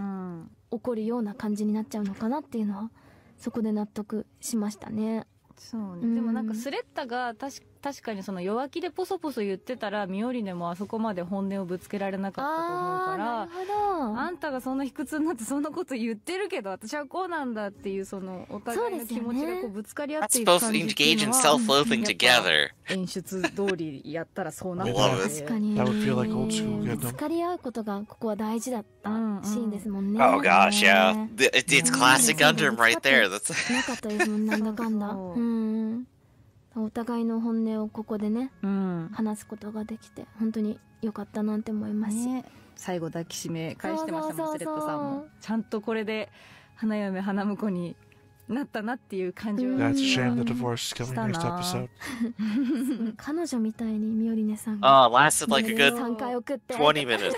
怒るような感じになっちゃうのかなっていうのはそこで納得しましたね。そうね、でもなんかスレッタが確かにその弱気でポソポソ言ってたらミオリネもあそこまで本音をぶつけられなかったと思うから、なるほど。あんたがそんな卑屈になってそんなこと言ってるけど私はこうなんだっていうそのお互いの気持ちがこうぶつかり合っていく That's 感 both じっていう engage in のは self-loathing やっぱ together. 演出通りやったらそうなる Love it. 確かに That would feel like old school ぶ Gundam. つかり合うことがここは大事だったシーンですもんね。 Oh gosh, yeah. It's classic Gundam right there. That's なかったですもん、なんだかんだ。お互いの本音をここでね、話すことができて本当に良かったなって思いますし、最後抱きしめ返してましたもん、スレッタさんもちゃんとこれで花嫁花婿になったなっていう感じは That's a shame the divorce is coming next episode. 彼女みたいにミオリネさんが lasted like a good 3回送って20 minutes. なんか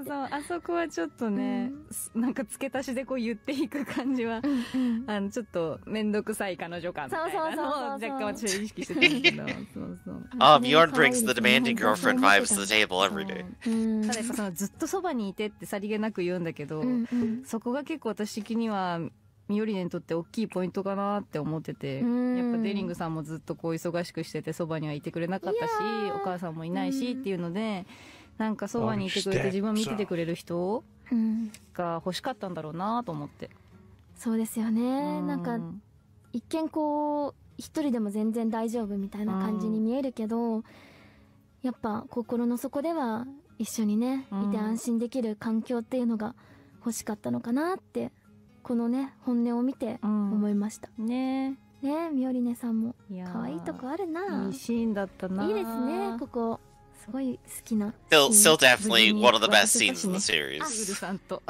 そうあそこはちょっとね、なんか付け足しでこう言っていく感じは、ちょっと面倒くさい彼女感みたいなのを若干私は意識してたんですけど、そうそう。Bjorn brings the demanding girlfriend vibes to the table every day. ただやっぱそのずっとそばにいてってさりげなく言うんだけど、そこが結構私的にはミオリネにとって大きいポイントかなって思ってて、やっぱデリングさんもずっとこう忙しくしててそばにはいてくれなかったし、お母さんもいないしっていうので、なんかそばにいてくれて自分を見ててくれる人が欲しかったんだろうなと思って。そうですよね。なんか一見こう一人でも全然大丈夫みたいな感じに見えるけど、やっぱ心の底では一緒にねいて安心できる環境っていうのが欲しかったのかなってこのね本音を見て思いました。ねミオリネさんも可愛いとこあるな。いいシーンだったな。いいですねここ。すごい好きな。Still definitely one of the best scenes in the series. クールさんと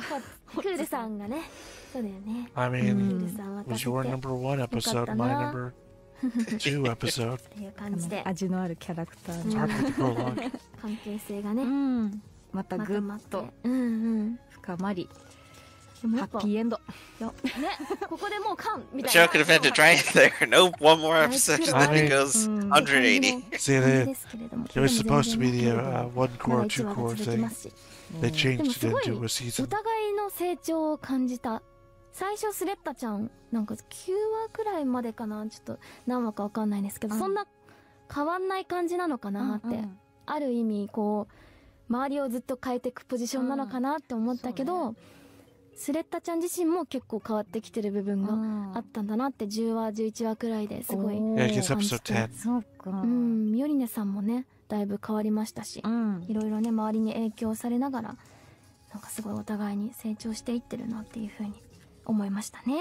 クールさんがね、そうだよね。 I mean, was your number 1 episode my number 2 episode? っていう感じで味のあるキャラクター It's hard with the prologue. 関係性がね、またぐっと深まり、ハッピーエンド。ね、ここでもうカンみたい Show な。 could have ended right there. Nope, one more episode and then it goes 180. See, it was supposed to be the 1 core, 2 core thing. They changed it into a お season. 互いの成長を感じた。最初スレッタちゃんなんか9話くらいまでかな、ちょっと何話かわかんないですけど、そんな変わんない感じなのかなって、ある意味こう周りをずっと変えていくポジションなのかなって思ったけど、スレッタちゃん自身も結構変わってきてる部分があったんだなって10話11話くらいですごい Yeah, it gets 感じ episode て、 10. そうか。ミオリネさんもねだいぶ変わりましたし、いろいろね周りに影響されながらなんかすごいお互いに成長していってるなっていう風に思いましたね。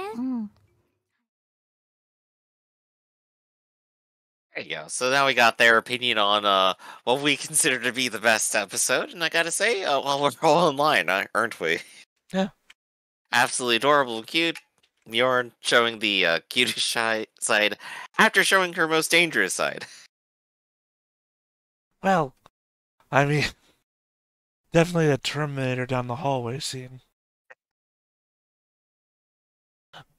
There you go. So now we got their opinion on what we consider to be the best episode, and I gotta say, well, we're all in line, aren't we? Yeah. Absolutely adorable and cute. Bjorn showing the cutest side after showing her most dangerous side. Well, I mean, definitely the Terminator down the hallway scene.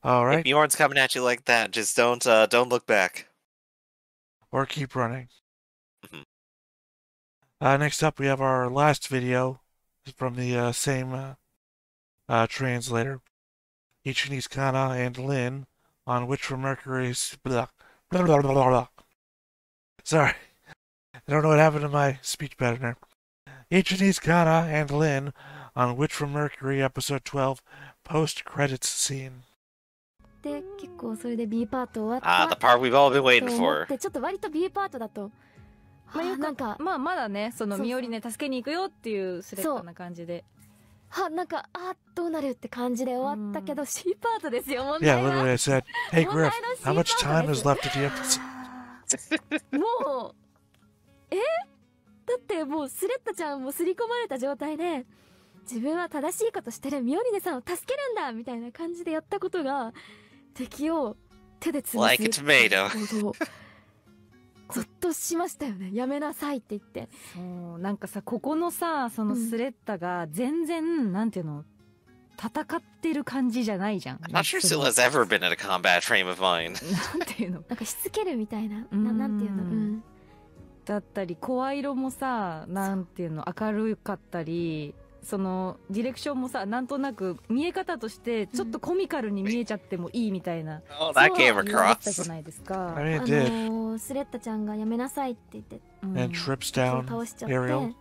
All right. If Bjorn's coming at you like that, just don't look back. Or keep running. Next up, we have our last video from the same translator. Ichini's Kana and Lin on Witch from Mercury's... Blah, blah, blah, blah, blah. Sorry. I don't know what happened to my speech pattern there. Ichini's Kana and Lin on Witch from Mercury episode 12 post-credits scene. で結構それで B パート終わった the part we've all been と waiting 思っ for. てちょっと割と B パートだとなんかまあまだね、そのミオリネ助けに行くよっていうスレッタな感じで。なんかどうなるって感じで終わったけど、C パートですよ、問題は。Yeah, literally I said, "Hey Griff, how much time is left of the episode?" もうだってもうスレッタちゃんも刷り込まれた状態で、自分は正しいことしてる、ミオリネさんを助けるんだみたいな感じでやったことが、敵を手で潰す。Like a tomato. ゾッとしましたよね。やめなさいって言って。そう、なんかさ、ここのさ、そのスレッタが全然、なんていうの、戦ってる感じじゃないじゃん。I'm not sure Sylla's ever been in a combat frame of mind. なんていうの、なんかしつけるみたいな、なんていうの、だったり、声色もさ、なんていうの、明るかったり、そのディレクションもさ、なんとなく見え方としてちょっとコミカルに見えちゃってもいいみたいな、Oh, that came 言われた across. じゃないですか。スレッタちゃんがやめなさいって言って、And trips down 倒しちゃって、 Ariel.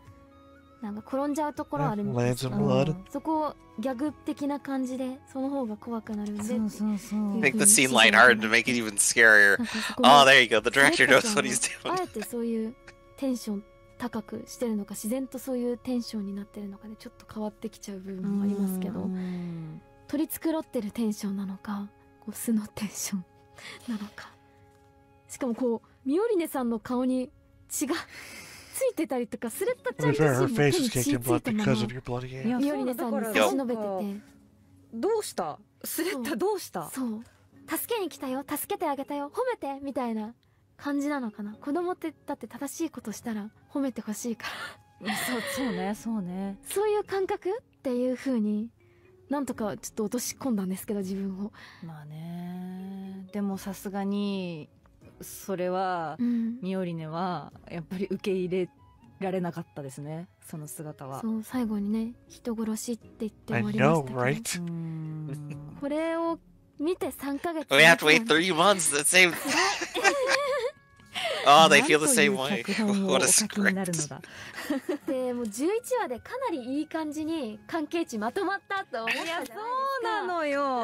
なんか転んじゃうところあるみたいですけ Lands in blood. ど、そこをギャグ的な感じで、その方が怖くなるんで。そうそうそう。 Make the scene lighthearted to make it even scarier. Oh, there you go. The director knows what he's doing. あえてそういうテンション高くしてるのか、自然とそういうテンションになってるのかで、ちょっと変わってきちゃう部分もありますけど、取り繕ってるテンションなのか、こう素のテンションなのか。しかもこうミオリネさんの顔に血がついてたりとか、スレッタちゃん自身も手に血ついたままミオリネさんに差し伸べてて、どうしたスレッタ、どうした、そう助けに来たよ、助けてあげたよ、褒めてみたいな感じなのかな。子供ってだって正しいことしたら褒めてほしいからそうね、そうね、そういう感覚っていう風になんとかちょっと落とし込んだんですけど、自分を。まあね、でもさすがにそれは、ミオリネはやっぱり受け入れられなかったですね、その姿は。そう、最後にね、人殺しって言って終わりましたけど。 I know, right? これを見て3ヶ月 We have to wait 3 months. The same. Oh, they feel the same way. What a script. でもう11話でかなりいい感じに関係値まとまったと思ったじゃないですか。そうなのよ。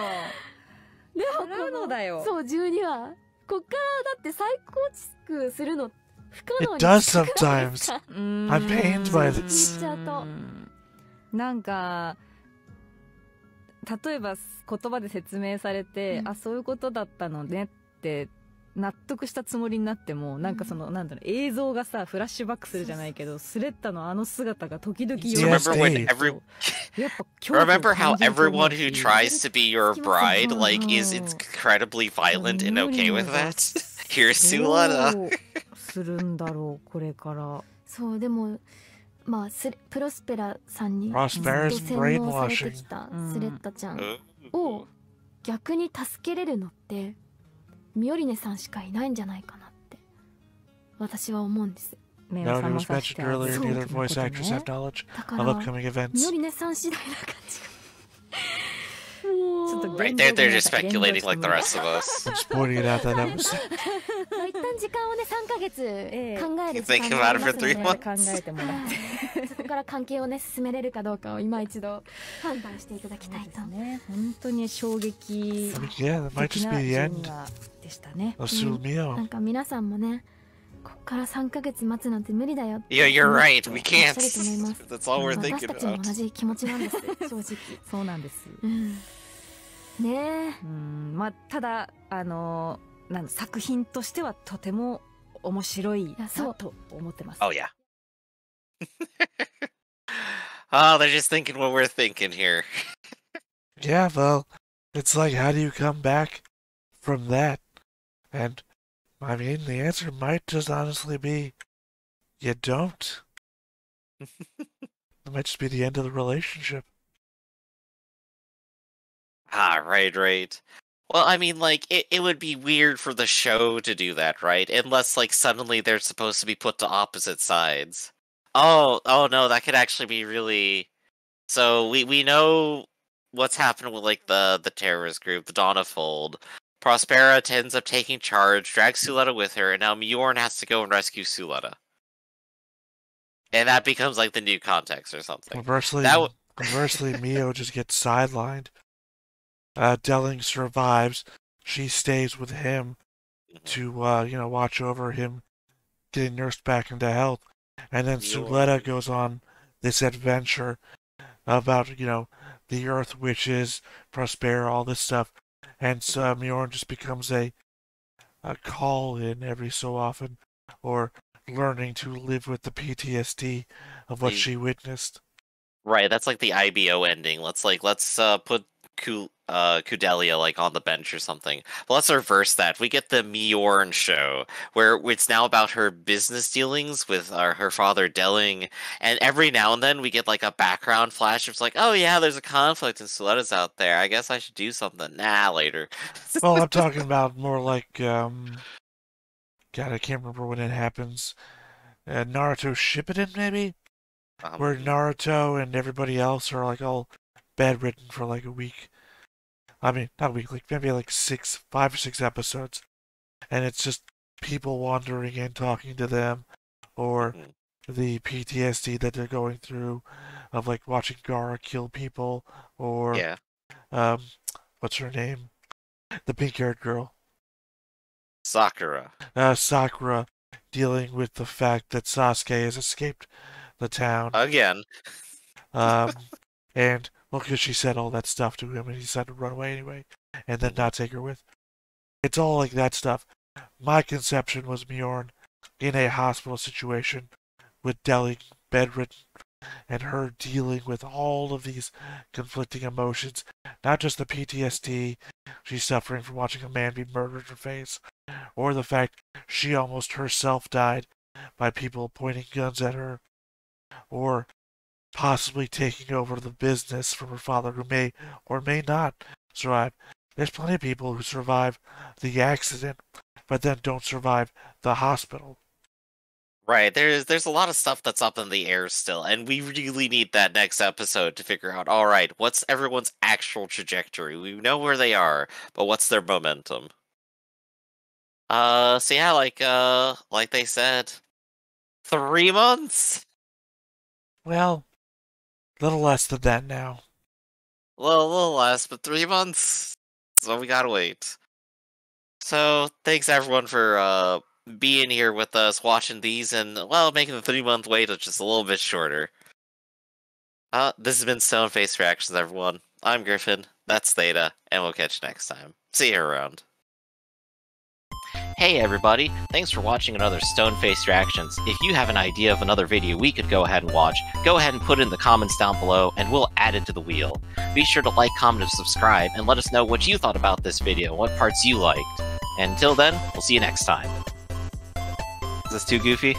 でもこのだよ。そう12話。こっからだって再構築するの不可能に。It does sometimes. I'm pained by this. なんか例えば言葉で説明されて、あ、そういうことだったのねって納得したつもりになっても、なんかそのなんだろう、映像がさフラッシュバックするじゃないけど、スレッタのあの姿が時々 Remember how everyone who tries to be your bride like is incredibly violent and okay with that? Here's Sulana. するんだろうこれから。そう、でもまあプロスペラさんにずっと洗脳されてきたスレッタちゃんを逆に助けれるのってミオリネさんしかいないんじゃないかなって私は思うんです。No one was mentioned earlier. Neither voice actors have knowledge of upcoming events. ミオリネさん次第な感じが。Right, they're just speculating like the rest of us. I'm spoiling it out that episode. 一旦時間をね3ヶ月考える時間がありますので考えてもらってそこから関係をね進めれるかどうかを今一度判断していただきたいと。ね、本当に衝撃的な12話でしたね。なんか皆さんもね、こっから3ヶ月待つなんて無理だよ。Yeah, you're right. We can't. That's all we're thinking about. 私たちも同じ気持ちなんです正直。そうなんです。ねえ。まあただ作品としてはとても面白いなと思ってます。Oh yeah. Oh, they're just thinking what we're thinking here. Yeah, well, it's like, how do you come back from that? And I mean, the answer might just honestly be, you don't. It might just be the end of the relationship. Ah, right. Well, I mean, like, it would be weird for the show to do that, right? Unless, like, suddenly they're supposed to be put to opposite sides. Oh no, that could actually be really... So, we know what's happened with, like, the terrorist group, the Donnafold. Prospera ends up taking charge, drags Suletta with her, and now Mjorn has to go and rescue Suletta. And that becomes, like, the new context or something. Conversely, Mio just gets sidelined. Delling survives. She stays with him to, watch over him getting nursed back into health. And then Suletta goes on this adventure about, you know, the Earth Witches, Prospera, all this stuff. And so Mjorn just becomes a call-in every so often, or learning to live with the PTSD of what she witnessed. Right, that's like the IBO ending. Let's put Kudelia like on the bench or something. But let's reverse that. We get the Mjorn show, where it's now about her business dealings with her father Delling, and every now and then we get like a background flash of like, oh yeah, there's a conflict and Suletta's out there. I guess I should do something. Nah, later. Well, I'm talking about more like, God, I can't remember when it happens. Naruto Shippuden, maybe? Where Naruto and everybody else are like all bedridden for like a week. I mean, not a week, like maybe like 5 or 6 episodes. And it's just people wandering in, talking to them, or the PTSD that they're going through of like watching Gaara kill people, or what's her name? The pink-haired girl. Sakura. Sakura dealing with the fact that Sasuke has escaped the town. Again. And, well, because she said all that stuff to him and he decided to run away anyway and then not take her with. It's all like that stuff. My conception was Mjorn in a hospital situation with Delling bedridden and her dealing with all of these conflicting emotions. Not just the PTSD she's suffering from watching a man be murdered in her face, or the fact she almost herself died by people pointing guns at her, or possibly taking over the business from her father, who may or may not survive. There's plenty of people who survive the accident, but then don't survive the hospital. Right, there's a lot of stuff that's up in the air still, and we really need that next episode to figure out, alright, what's everyone's actual trajectory? We know where they are, but what's their momentum? So yeah, like they said, 3 months? Well, a little less than that now. A little less, but 3 months? So we gotta wait. So, thanks everyone for being here with us, watching these, and, well, making the 3-month wait just a little bit shorter. This has been Stoneface Reactions, everyone. I'm Griffin, that's Theta, and we'll catch you next time. See you around. Hey everybody, thanks for watching another Stoneface Reactions. If you have an idea of another video we could go ahead and watch, go ahead and put it in the comments down below, and we'll add it to the wheel. Be sure to like, comment, and subscribe, and let us know what you thought about this video, and what parts you liked. And until then, we'll see you next time. Is this too goofy?